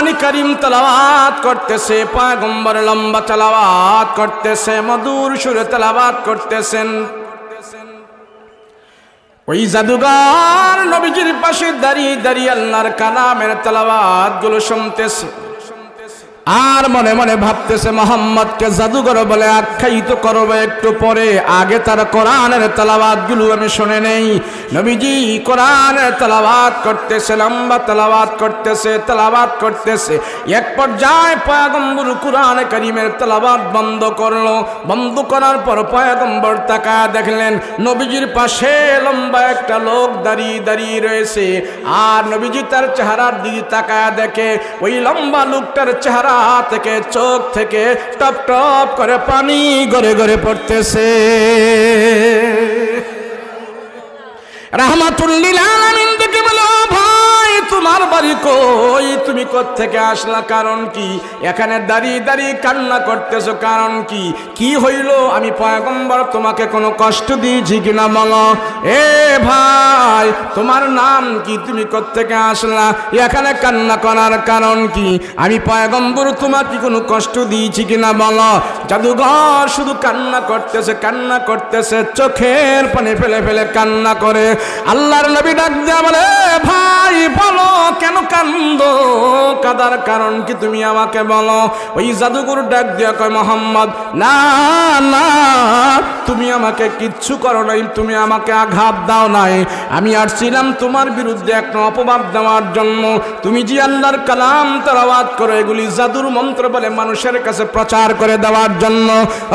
কোরআন কারীম তেলাওয়াত করতেছে, পয়গম্বর লম্বা তেলাওয়াত করতেছে, মধুর সুরে তেলাওয়াত করতেছেন। ওই জাদুঘর নবীজির পাশে দাঁড়িয়ে দাঁড়িয়ে আল্লাহর কালামের তেলাওয়াত গুলো শুনতেছে আর মনে মনে ভাবতেছে মুহাম্মদকে জাদুঘর বলে আখ্যায়িত করবে একটু পরে, আগে তার কোরআনের তেলাওয়াত গুলো আমি শুনে নেই। নবীজি কোরআনের তেলাওয়াত করতেছে, লম্বা তেলাওয়াত করতেছে, তেলাওয়াত করতেছে। এক পর্যায়ে পয়গম্বর কোরআন কারীমের তেলাওয়াত বন্ধ করলো। বন্ধ করার পর পয়গম্বর তাকায় দেখলেন নবীজির পাশে লম্বা একটা লোক দাঁড়িয়ে দাঁড়িয়ে রয়েছে। আর নবীজি তার চেহারার দিকে তাকায় দেখে ওই লম্বা লোকটার চেহারা থেকে, চোখ থেকে টপ টপ করে পানি গড়ে গড়ে পড়তেছে। রাহমাতুল লিল আলামিন দেখে বলো, ভাই তোমার বাড়ি কই? তুমি কোত্থেকে আসলা? কারণ কি? এখানে দাঁড়িয়ে দাঁড়িয়ে কান্না করতেছো কারণ কি? কি হইল? আমি পয়গম্বর তোমাকে কোনো কষ্ট দিয়েছি কিনা বলো। এ ভাই তোমার নাম কি? তুমি কোত্থেকে আসলা? এখানে কান্না করার কারণ কি? আমি পয়গম্বর তোমাকে কোনো কষ্ট দিয়েছি কিনা বলো। জাদুঘর শুধু কান্না করতেছে, কান্না করতেছে, চোখের পানি ফেলে ফেলে কান্না করে। আল্লাহর নবী ডাক দিয়া বলে, ভাই বলো কেন কান্দো? কাদার কারণ কি তুমি আমাকে বলো। ওই জাদুঘর ডাক দিয়া কয়, মুহাম্মদ না না, তুমি আমাকে কিচ্ছু করো নাই, তুমি আমাকে আঘাত দাও নাই। আমি আসছিলাম তোমার বিরুদ্ধে একটা অপবাদ দেওয়ার জন্য। তুমি যে আল্লাহর কালাম তেলাওয়াত করো, এগুলি জাদুর মন্ত্র বলে মানুষের কাছে প্রচার করে দেওয়ার জন্য।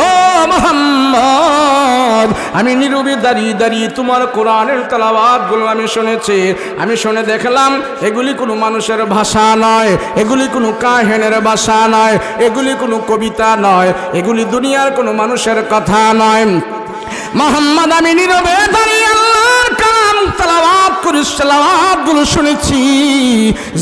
ও মুহাম্মদ, আমি নীরবে দাঁড়িয়ে দাঁড়িয়ে তোমার কোরআনের তেলাওয়াত গুলো আমি শুনেছি। আমি শুনে দেখলাম এগুলি কোনো মানুষের ভাষা নয়, এগুলি কোনো কাহিনীর ভাষা নয়, এগুলি কোনো কবিতা নয়, এগুলি দুনিয়ার কোনো মানুষের কথা নয়। মুহাম্মদ, আমি নীরবে দাঁড়িয়ে আল্লাহর কালাম তেলাওয়াত করে তেলাওয়াত গুলো শুনেছি।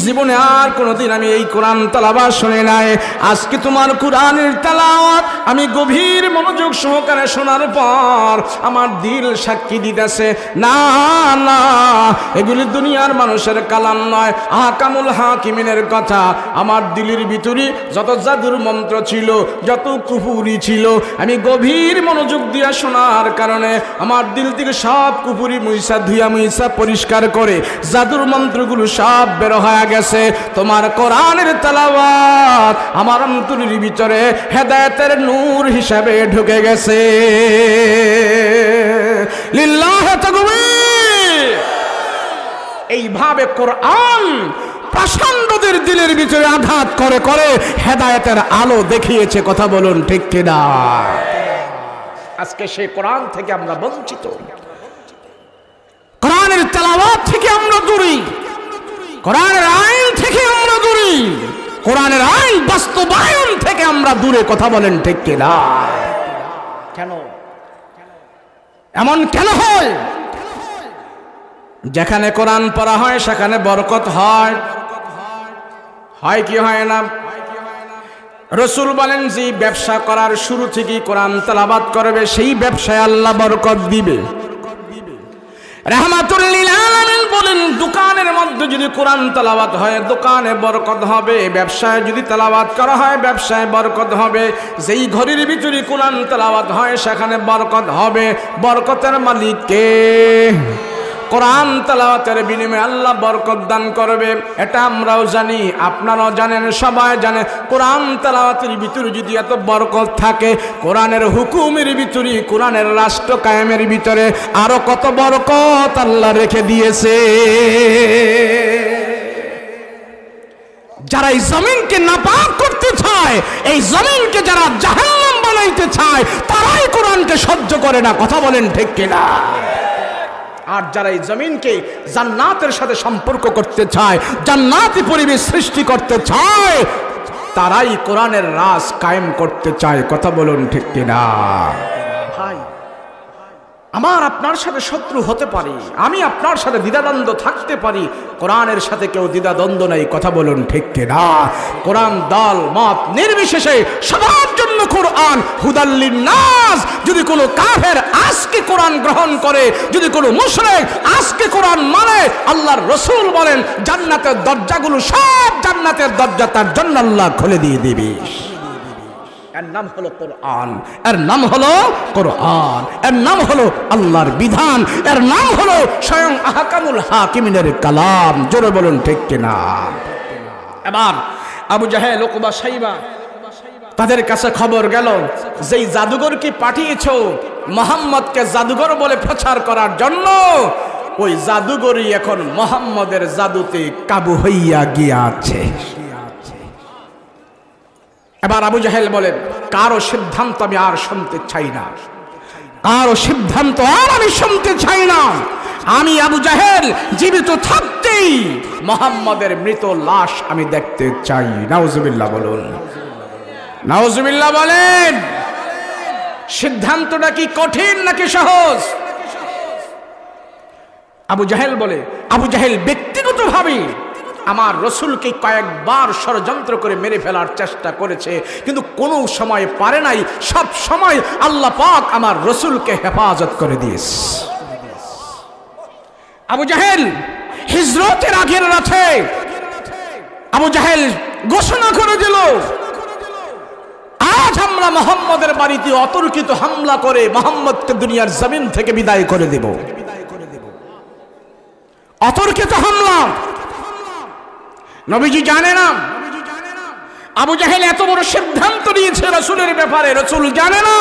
জীবনে আর কোনোদিন আমি এই কোরআন তেলাওয়াত শুনি নাই। আজকে তোমার কোরআনের তেলাওয়াত আমি গভীর মনোযোগ সহকারে শোনার পর আমার দিল সাক্ষী দিতেছে, না না, এগুলি দুনিয়ার মানুষের কালাম নয়, আহকামুল হাকিমিনের কথা। আমার দিলের ভিতরে যত জাদুর মন্ত্র ছিল, যত কুফুরি ছিল, আমি গভীর মনোযোগ দিয়ে শোনার কারণে আমার দিল থেকে সব কুফুরি মুইসা ধুইয়া মুইসা পরিষ্কার করে জাদুর মন্ত্রগুলো সব বের হয়ে গেছে। তোমার কোরআনের তেলাওয়াত আমার অন্তরের ভিতরে হেদায়েতের নূর হিসাবে ঢুকে গেছে। লিল্লাহ তাকবীর। এইভাবে কোরআন প্রশান্তদের দিলের ভিতরে আঘাত করে করে হেদায়েতের আলো দেখিয়েছে। কথা বলুন ঠিক কিনা? আজকে সেই কোরআন থেকে আমরা বঞ্চিত, কোরআনের তেলাওয়াত থেকে আমরা দূরে, কোরআনের আইন থেকে আমরা দূরে, কোরআনের আইন বাস্তবায়ন থেকে আমরা দূরে। কথা বলেন ঠিক কিনা? কেন এমন কেন হয়? যেখানে কোরআন পড়া হয় সেখানে বরকত হয়, হয় কি হয় না? রাসূল বলেন, যে ব্যবসা করার শুরু থেকেই কোরআন তেলাওয়াত করবে সেই ব্যবসায় আল্লাহ বরকত দিবে। রাহমাতুল লিল আলামিন বলেন, দোকানের মধ্যে যদি কোরআন তেলাওয়াত হয় দোকানে বরকত হবে, ব্যবসায় যদি তেলাওয়াত করা হয় ব্যবসায় বরকত হবে। যেই ঘরের ভিতরে কোরআন তেলাওয়াত হয় সেখানে বরকত হবে। বরকতের মালিক কে? কোরআন তেলাওয়াতের বিনিময়ে আল্লাহ বরকত দান করবে। এটা আমরাও জানি, আপনারাও জানেন, সবাই জানে। কোরআন তেলাওয়াতের ভিতরে যদি এত বরকত থাকে, কোরআনের হুকুমের ভিতরে, কোরআনের রাষ্ট্র কায়েমের ভিতরে আরো কত বরকত আল্লাহ রেখে দিয়েছে। যারা এই জমিনকে নাপাক করতে চায়, এই জমিনকে যারা জাহান্নাম বানাইতে চায়, তারাই কোরআনকে সহ্য করে না। কথা বলেন ঠিক কিনা? আর যারা এই জমিনকে জান্নাতের সাথে সম্পর্ক করতে চায়, জান্নাতি পরিবেশ সৃষ্টি করতে চায়, তারাই কোরআনের রাজ কায়েম করতে চায়। কথা বলুন ঠিক কিনা? ভাই, আমার আপনার সাথে শত্রু হতে পারে, আমি আপনার সাথে দ্বিধাদ্বন্দ্ব থাকতে পারি, কোরআনের সাথে কেউ দ্বিধাদ্বন্দ্ব নাই। কথা বলুন ঠিক কিনা? কোরআন দল মত নির্বিশেষে সবার জন্য কোরআন হুদাল লিন্নাস। যদি কোনো কাফের আজকে কোরআন গ্রহণ করে, যদি কোনো মুশরিক আজকে কোরআন মানে, আল্লাহর রাসূল বলেন জান্নাতের দরজাগুলো সব জান্নাতের দরজা তার জন্য আল্লাহ খুলে দিয়ে দিবে। এর নাম হলো কোরআন, এর নাম হলো কোরআন, এর নাম হলো আল্লাহর বিধান, এর নাম হলো স্বয়ং আহকামুল হাকিমিনের কালাম। জোরে বলুন ঠিক কিনা? এবার আবু জাহেল, উকবা, শাইবা তাদের কাছে খবর গেল, যেই জাদুঘরকে পাঠিয়েছো মুহাম্মদকে জাদুঘর বলে প্রচার করার জন্য, ওই জাদুঘরই এখন মুহাম্মদের জাদুতে কাবু হইয়া গিয়াছে। এবার আবু জাহেল বলে, কারো সিদ্ধান্ত আমি আর শুনতে চাই না, কারো সিদ্ধান্ত আর আমি শুনতে চাই না। আমি আবু জাহেল জীবিত থাকতেই মুহাম্মদের মৃত লাশ আমি দেখতে চাই। নাউজুবিল্লাহ বলুন, নাউজুবিল্লাহ বলেন। সিদ্ধান্তটা কি কঠিন নাকি সহজ? আবু জাহেল বলে, আবু জাহেল ব্যক্তিগতভাবে আমার রসুলকে কয়েকবার ষড়যন্ত্র করে মেরে ফেলার চেষ্টা করেছে, কিন্তু কোনো সময় পারে নাই। সব সময় আল্লাহ পাক আমার রসুলকে হেফাজত করে দিয়েছে। আবু জাহেল হিজরতের আগের রাতে আবু জাহেল ঘোষণা করে দিল, আজ আমরা মুহাম্মদের বাড়িতে অতর্কিত হামলা করে মুহাম্মদকে দুনিয়ার জমিন থেকে বিদায় করে দেব। অতর্কিত হামলা, নবীজি জানে না। আবু জাহেল এত বড় সিদ্ধান্ত নিয়েছে রাসূলের ব্যাপারে, রাসূল জানে না।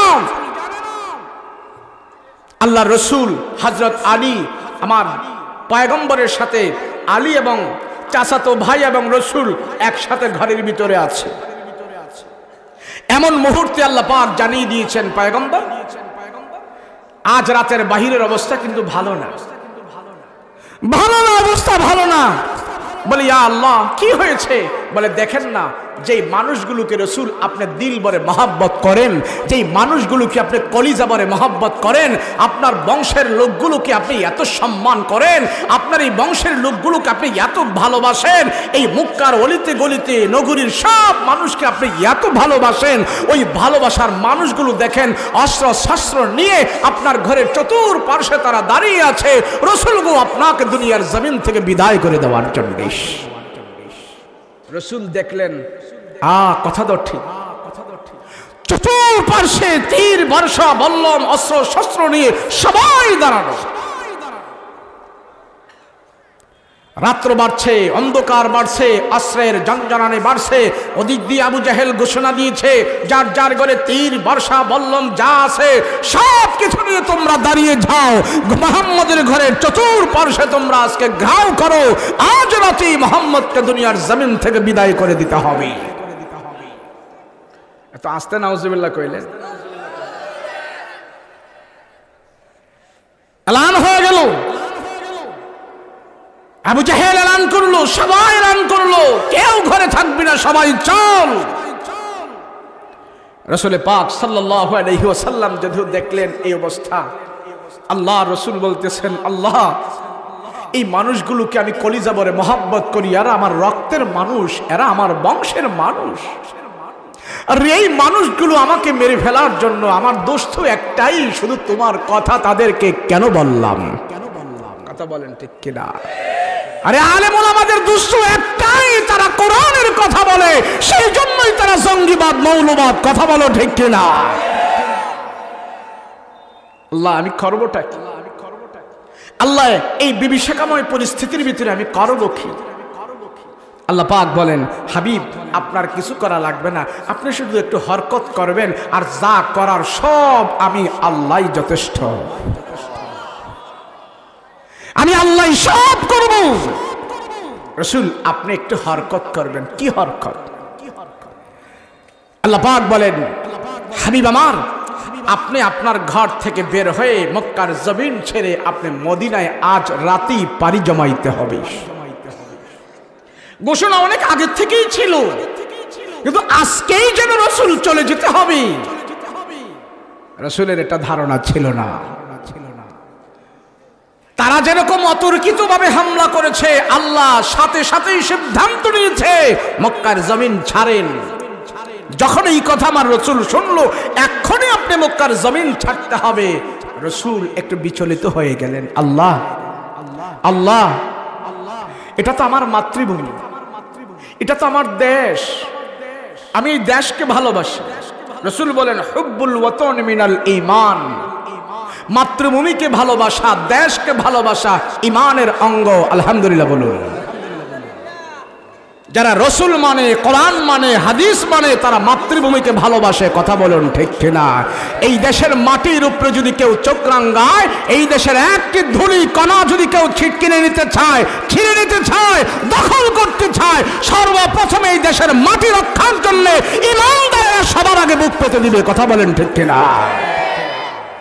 আল্লাহ রসুল হযরত আলী, আমার পয়গম্বরের সাথে আলী এবং চাচাতো ভাই এবং রসুল একসাথে ঘরের ভিতরে আছে। এমন মুহূর্তে আল্লাহ পাক জানিয়ে দিয়েছেন, পয়গম্বর আজ রাতের বাহিরের অবস্থা কিন্তু ভালো না, ভালো না, অবস্থা ভালো না। বলে, ইয়া আল্লাহ কি হয়েছে? বলে, দেখেন না, যেই মানুষগুলোকে রসুল আপনি দিল ভরে মহব্বত করেন, যেই মানুষগুলোকে আপনি কলিজা ভরে মহব্বত করেন, আপনার বংশের লোকগুলোকে আপনি এত সম্মান করেন, আপনার এই বংশের লোকগুলোকে আপনি এত ভালোবাসেন, এই মক্কার অলিতে গলিতে নগরীর সব মানুষকে আপনি এত ভালোবাসেন, ওই ভালোবাসার মানুষগুলো দেখেন অস্ত্র শস্ত্র নিয়ে আপনার ঘরের চতুর্পার্শ্বে তারা দাঁড়িয়ে আছে, রসুলগো আপনাকে দুনিয়ার জমিন থেকে বিদায় করে দেওয়ার জন্য। রসুল দেখলেন, কথা তো ঠিক, চতুর্পার্শ্বে তীর বর্ষা বল্লম অস্ত্র শস্ত্র নিয়ে সবাই দাঁড়ানো। রাত্র বাড়ছে, অন্ধকার বাড়ছে, আশ্রয়ের জঞ্জানানি বাড়ছে। ওদিক দিয়ে আবু জাহেল ঘোষণা দিয়েছে, যার যার ঘরে তীর বর্ষা বল্লম যা আছে সব কিছু নিয়ে তোমরা দাঁড়িয়ে যাও, মুহাম্মদের ঘরের চতুর্পার্শ্বে তোমরা আজকে ঘাও করো, আজ রাতে মুহাম্মদকে দুনিয়ার জমিন থেকে বিদায় করে দিতে হবে। এত আস্তে নাউজুবিল্লাহ কইলেন, এলান হয়ে গেল। আবু জাহেল এলান করলো, সবাই এলান করলো, কেউ ঘরে থাকবি না, সবাই চল। রাসূল পাক সাল্লাল্লাহু আলাইহি ওয়াসাল্লাম যদিও দেখলেন এই অবস্থা, আল্লাহ রসুল বলতেছেন, আল্লাহ এই মানুষগুলোকে আমি কলিজা ভরে মহব্বত করি, এরা আমার রক্তের মানুষ, এরা আমার বংশের মানুষ, আর এই মানুষগুলো আমাকে মেরে ফেলার জন্য আমার দোষ তো একটাই, শুধু তোমার কথা তাদেরকে কেন বললাম? কথা বলেন ঠিক কিনা? আরে আলেম ওলামাদের দুষ্ট একটাই, তারা কোরআনের কথা বলে, সেই জন্যই তারা জঙ্গিবাদ মৌলবাদ। কথা বলো ঠিক কিনা? আল্লাহ আমি করবোটা কি? আল্লাহ এই বিভীষিকাময় পরিস্থিতির ভিতরে আমি করবো কি? আল্লাহ পাক বলেন, হাবিব আপনার কিছু করা লাগবে না, আপনি শুধু একটু হরকত করবেন, আর যা করার সব আমি আল্লাহই যথেষ্ট, আমি আল্লাহ সব করব। রাসূল আপনি একটু হরকত করবেন। কি হরকত? আল্লাহ পাক বলেন, হাবিব আমার আপনি আপনার ঘর থেকে বের হয়ে মক্কার জমিন ছেড়ে আপনি মদিনায় আজ রাতেই পাড়ি জমাইতে হবে। ঘোষণা অনেক আগে থেকেই ছিল, কিন্তু আজকেই যেন রাসূল চলে যেতে হবে, রাসূলের এটা ধারণা ছিল না। তারা যেরকম অতর্কিতভাবে হামলা করেছে, আল্লাহ সাথে সাথেই সিদ্ধান্ত নিয়েছে মক্কার জমিন ছাড়েন। যখন এই কথা আমার রাসূল শুনলো, এক্ষুনি আপনি মক্কার জমিন ছাড়তে হবে, রাসূল একটু বিচলিত হয়ে গেলেন। আল্লাহ আল্লাহ, এটা তো আমার মাতৃভূমি, এটা তো আমার দেশ, আমি এই দেশকে ভালোবাসি। রাসূল বলেন হুব্বুল ওয়াতন মিনাল ঈমান, মাতৃভূমিকে ভালোবাসা, দেশকে ভালোবাসা ঈমানের অঙ্গ। আলহামদুলিল্লাহ বলুন। যারা রসুল মানে, কোরআন মানে, হাদিস মানে, তারা মাতৃভূমিকে ভালোবাসে। কথা বলুন ঠিক কিনা? এই দেশের মাটির উপরে যদি কেউ চোখ রাঙায়, এই দেশের একটি ধুলি কণা যদি কেউ ছিটকিনে নিতে চায়, ছিঁড়ে নিতে চায়, দখল করতে চায়, সর্বপ্রথমে এই দেশের মাটি রক্ষার জন্য ইমানদারেরা সবার আগে বুক পেতে দিবে। কথা বলেন ঠিক কিনা?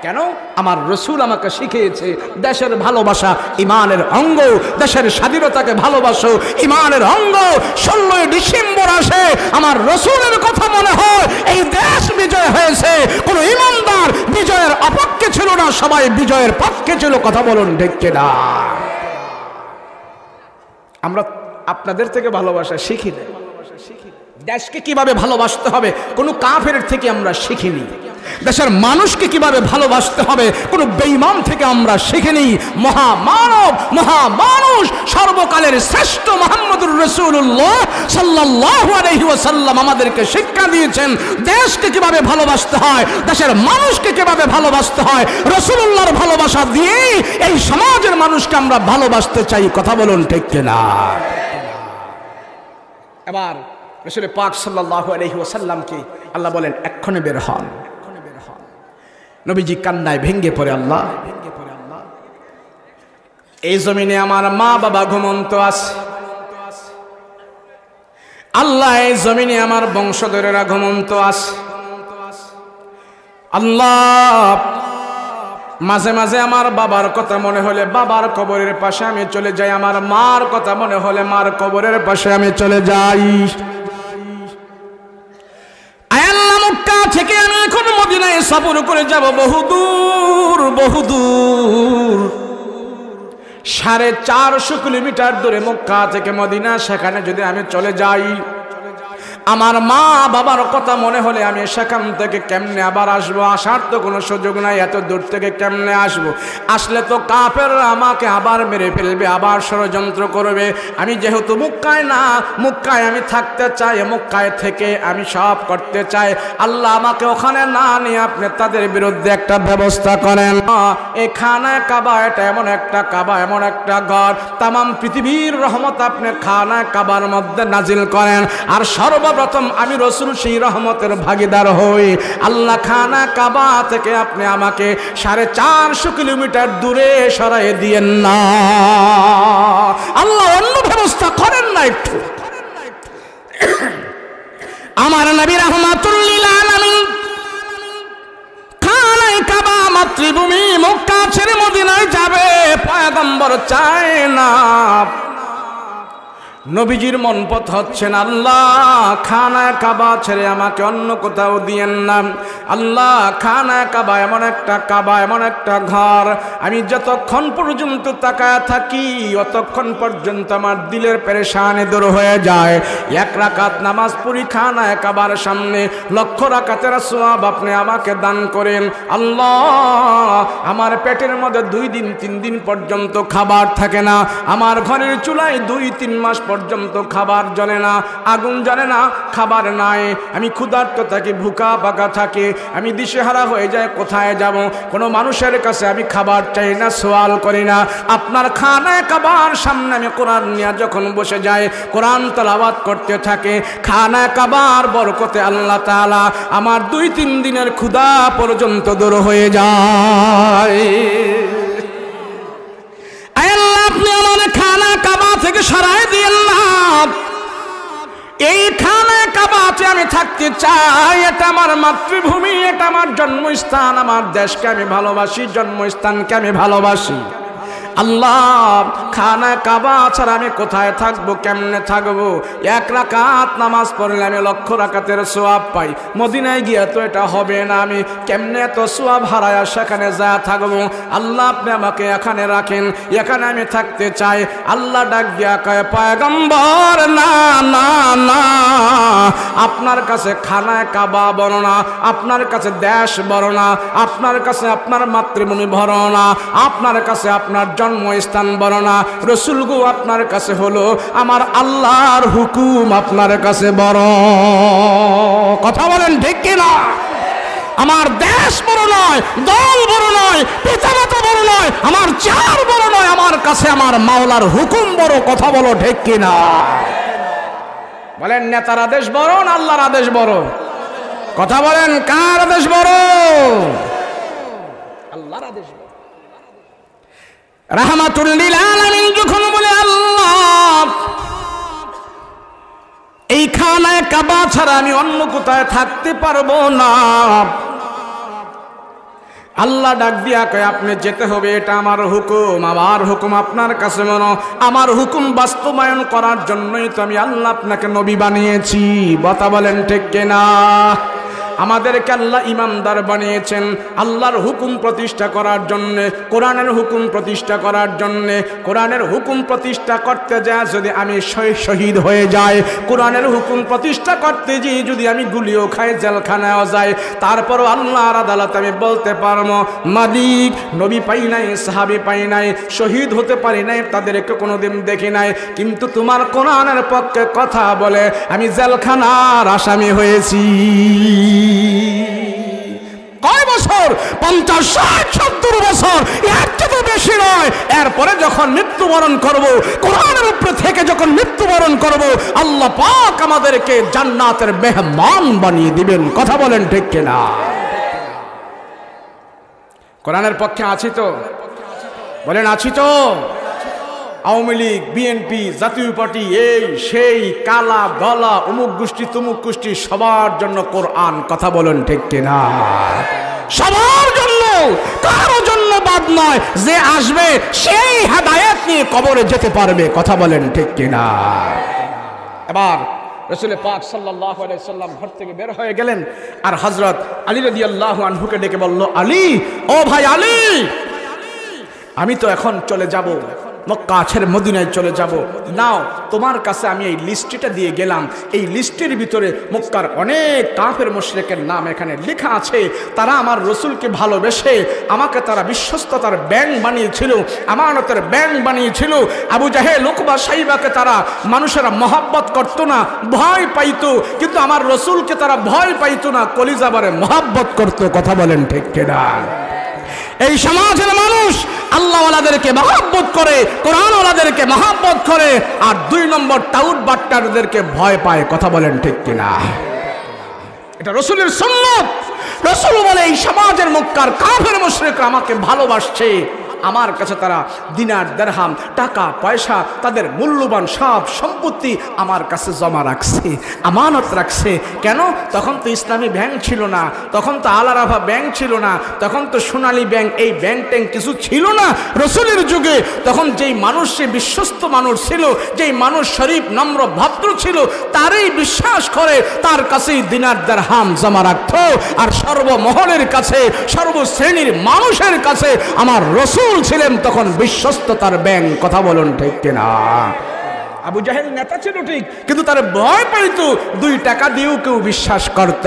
কেন? আমার রসুল আমাকে শিখিয়েছে দেশের ভালোবাসা ঈমানের অঙ্গ, দেশের স্বাধীনতাকে ভালোবাসো ঈমানের অঙ্গ। 16 ডিসেম্বর আসে, আমার রসুলের কথা মনে হয় এই দেশ বিজয় হয়েছে। কোন ঈমানদার বিজয়ের অপক্ষে ছিল না, সবাই বিজয়ের পক্ষে ছিল। কথা বলুন ঠিক কিনা? আমরা আপনাদের থেকে ভালোবাসা শিখি না। দেশকে কিভাবে ভালোবাসতে হবে কোনো কাফের থেকে আমরা শিখিনি। দেশের মানুষকে কিভাবে ভালোবাসতে হবে কোনো বেঈমান থেকে আমরা শিখিনি। মহামানব, মহামানুষ, সর্বকালের শ্রেষ্ঠ মুহাম্মদুর রাসূলুল্লাহ সাল্লাল্লাহু আলাইহি ওয়াসাল্লাম আমাদেরকে শিক্ষা দিয়েছেন দেশকে কিভাবে ভালোবাসতে হয়, দেশের মানুষকে কিভাবে ভালোবাসতে হয়। রাসূলুল্লাহর ভালোবাসা দিয়েই এই সমাজের মানুষকে আমরা ভালোবাসতে চাই। কথা বলুন ঠিক কিনা? এবার রাসূল পাক সাল্লাল্লাহু আলাইহি ওয়াসাল্লামকে আল্লাহ বলেন এক্ষণে বের হন। নবীজি কান্নায় ভেঙ্গে পড়ে, আল্লাহ এই জমিনে আমার মা বাবা ঘুমন্ত আছে, আল্লাহ এই জমিনে আমার বংশধরেরা ঘুমন্ত আছে, আল্লাহ মাঝে মাঝে আমার বাবার কথা মনে হলে বাবার কবরের পাশে আমি চলে যাই, আমার মার কথা মনে হলে মার কবরের পাশে আমি চলে যাই। মক্কা থেকে আমি এখন মদিনায় সফর করে যাব বহুদূর বহুদূর, 450 কিলোমিটার দূরে মক্কা থেকে মদিনা। সেখানে যদি আমি চলে যাই, আমার মা বাবার কথা মনে হলে আমি সেখান থেকে কেমনে আবার আসবো? আসার তো কোনো সুযোগ নাই, এত দূর থেকে কেমনে আসবো? আসলে তো কাফেররা আমাকে আবার মেরে ফেলবে, আবার ষড়যন্ত্র করবে। আমি যেহেতু মক্কায় না, মক্কায় আমি থাকতে চাই, মক্কায় থেকে আমি সব করতে চাই। আল্লাহ আমাকে ওখানে না নিয়ে আপনি তাদের বিরুদ্ধে একটা ব্যবস্থা করেন। এই খানায় কাবা, এটা এমন একটা কাবা, এমন একটা ঘর, তামাম পৃথিবীর রহমত আপনি খানায় কাবার মধ্যে নাজিল করেন। আর সর্বপ্রথম আমি রসুল সেই রহমতের ভাগীদার হই। আল্লাহ খানা কাবা থেকে আপনি আমাকে 450 কিলোমিটার দূরে সরাই দিয়েন না। আল্লাহ অন্য ব্যবস্থা করেন না একটু? আমার নবী রাহমাতুল লিল আলামিন খানায় কাবা, মাতৃভূমি মক্কা ছেড়ে মদিনায় যাবে, পয়গম্বর চায় না। নবীজির মন পথ হচ্ছেন আল্লাহ খানায় কাবা ছেড়ে আমাকে অন্য কোথাও দিয়েন না। আল্লাহ খানায় কাবা এমন একটা কাবা, এমন একটা ঘর, আমি যতক্ষণ পর্যন্ত তাকায় থাকি অতক্ষণ পর্যন্ত আমার দিলের পেরেশানি দূর হয়ে যায়। 1 রাকাত নামাজ পড়ি খানায় কাবার সামনে, 1,00,000 রাকাতের সওয়াব আপনি আমাকে দান করেন। আল্লাহ আমার পেটের মধ্যে 2 দিন 3 দিন পর্যন্ত খাবার থাকে না, আমার ঘরের চুলায় 2-3 মাস পর্যন্ত খাবার জ্বলে না, আগুন জ্বলে না, খাবার নাই, আমি ক্ষুধার্ত থাকি, ভুকা পাকা থাকি, আমি দিশেহারা হয়ে যায় কোথায় যাব। কোনো মানুষের কাছে আমি খাবার চাই না, সওয়াল করি না। আপনার খানায় কাবার সামনে আমি কোরআন নিয়ে যখন বসে যাই, কোরআন তেলাওয়াত করতে থাকে, খানায় কাবার বরকতে আল্লাহ তাআলা আমার 2-3 দিনের ক্ষুধা পর্যন্ত দূর হয়ে যায়। আল্লাহ আপনি আমার খানা কাবা থেকে সরাই দিয়েন না। এই খানা কাবাতে আমি থাকতে চাই, এটা আমার মাতৃভূমি, এটা আমার জন্মস্থান, আমার দেশকে আমি ভালোবাসি, জন্মস্থানকে আমি ভালোবাসি। আল্লাহ খানা কাবা ছাড়া আমি কোথায় থাকবো, কেমনে থাকবো? 1 রাকাত নামাজ পড়লে আমি 1,00,000 রাকাতের সওয়াব পাই, মদিনায় গিয়ে তো এটা হবে না, আমি কেমনে এত সওয়াব হারায় সেখানে যা থাকবো? আল্লাহ আপনি আমাকে এখানে রাখেন, এখানে আমি থাকতে চাই। আল্লাহ ডাক দিয়া কয় পয়গম্বর না না না, আপনার কাছে খানায় কাবা বড় না, আপনার কাছে দেশ বড় না, আপনার কাছে আপনার মাতৃভূমি বড় না, আপনার কাছে আপনার জন্মস্থান বড় না, রসুল গো আপনার কাছে হলো আমার আল্লাহর হুকুম আপনার কাছে বড়। কথা বলেন ঠিক কিনা? আমার দেশ বড় নয়, দল বড় নয়, পিতামাতা বড় নয়, আমার চার বড় নয়, আমার কাছে আমার মাওলার হুকুম বড়। কথা বলো ঠিক কিনা? বলেন নেতার আদেশ বড় না আল্লাহর আদেশ বড়? কথা বলেন কার আদেশ বড়? আল্লাহর আদেশ বড়। রাহমাতুল লিল আলামিন যখন বলে আল্লাহ এই খানায় কাবা ছাড়া আমি অন্য কোথায় থাকতে পারবো না, আল্লাহ ডাক দিয়া কয় আপনি যেতে হবে, এটা আমার হুকুম। আমার হুকুম আপনার কাছে মনো, আমার হুকুম বাস্তবায়ন করার জন্যই তো আমি আল্লাহ আপনাকে নবী বানিয়েছি। কথা বলেন ঠিক কিনা? আমাদেরকে আল্লাহ ইমানদার বানিয়েছেন আল্লাহর হুকুম প্রতিষ্ঠা করার জন্য, কোরআনের হুকুম প্রতিষ্ঠা করার জন্য। কোরআনের হুকুম প্রতিষ্ঠা করতে যায় যদি আমি শহীদ হয়ে যাই, কোরআনের হুকুম প্রতিষ্ঠা করতে গিয়ে যদি আমি গুলিও খাই, জেলখানায়ও যাই, তারপরও আল্লাহর আদালতে আমি বলতে পারবো মালিক নবী পাই নাই, সাহাবী পাই নাই, শহীদ হতে পারি নাই, তাদেরকে কোনোদিন দেখি নাই, কিন্তু তোমার কোরআনের পক্ষে কথা বলে আমি জেলখানার আসামি হয়েছি। কয় বছর? 50, 60, 70 বছর, এর চেয়ে বেশি নয়। এরপরে যখন মৃত্যুবরণ করব, কোরআনের উপরে থেকে যখন মৃত্যুবরণ করব, আল্লাহ পাক আমাদেরকে জান্নাতের মেহমান বানিয়ে দিবেন। কথা বলেন ঠিক কিনা? কোরআনের পক্ষে আছি তো? বলেন আছি তো? আওয়ামী লীগ, বিএনপি, জাতীয় পার্টি, এই সেই কালা গলা অমুক গোষ্ঠী তমুক গোষ্ঠী সবার জন্য কোরআন। কথা বলেন ঠিক কিনা? সবার জন্য, কারো জন্য বাদ নয়। যে আসবে সেই হেদায়েত নিয়ে কবরে যেতে পারবে। কথা বলেন ঠিক কিনা? এবার রাসূল পাক সাল্লাল্লাহু আলাইহি সাল্লাম ঘর থেকে বের হয়ে গেলেন, আর হযরত আলী রাদিয়াল্লাহু আনহুকে ডেকে বলল, আলী, ও ভাই আলী, আমি তো এখন চলে যাব, মক্কা ছেড়ে মদিনায় চলে যাব। নাও তোমার কাছে আমি এই লিস্টটা দিয়ে গেলাম, এই লিস্টের ভিতরে মক্কার অনেক কাফের মুশরিকের নাম এখানে লেখা আছে। তারা আমার রসুলকে ভালোবেসে আমাকে তারা বিশ্বস্ততার ব্যাংক বানিয়েছিল, আমানতের ব্যাংক বানিয়েছিল। আবু জাহেল, উকবা, সাইবাকে তারা মানুষেরা মহাব্বত করত না, ভয় পাইতো, কিন্তু আমার রসুলকে তারা ভয় পাইতো না, কলিজাবারে মহাব্বত করত। কথা বলেন ঠিক কিনা? এই সমাজের মানুষ আল্লাহওয়ালাদেরকে মহাব্বত করে, কোরআনওয়ালাদেরকে মহাব্বত করে, আর 2 নম্বর টাউট বাট্টারদেরকে ভয় পায়। কথা বলেন ঠিক কিনা? এটা রসুলের সুন্নাত। রসুল বলে এই সমাজের মক্কার কাফের মুশরিকরা আমাকে ভালোবাসছে, আমার কাছে তারা দিনার দিরহাম, টাকা পয়সা, তাদের মূল্যবান সব সম্পত্তি আমার কাছে জমা রাখছে, আমানত রাখছে। কেন? তখন তো ইসলামী ব্যাংক ছিল না, তখন তো আল আরাফা ব্যাংক ছিল না, তখন তো সোনালী ব্যাংক, এই ব্যাংক ট্যাঙ্ক কিছু ছিল না রসুলের যুগে। তখন যেই মানুষ, সে বিশ্বস্ত মানুষ ছিল, যেই মানুষ শরীফ, নম্র, ভদ্র ছিল, তারই বিশ্বাস করে তার কাছেই দিনার দিরহাম জমা রাখত। আর সর্বমহলের কাছে, সর্বশ্রেণীর মানুষের কাছে আমার রসুল ছিলেন তখন বিশ্বস্ততার ব্যাংক। কথা বলুন ঠিক কিনা? আবু জাহেল নেতা ছিল ঠিক, কিন্তু তার ভয় পাইতো, 2 টাকা দিয়েও কেউ বিশ্বাস করত।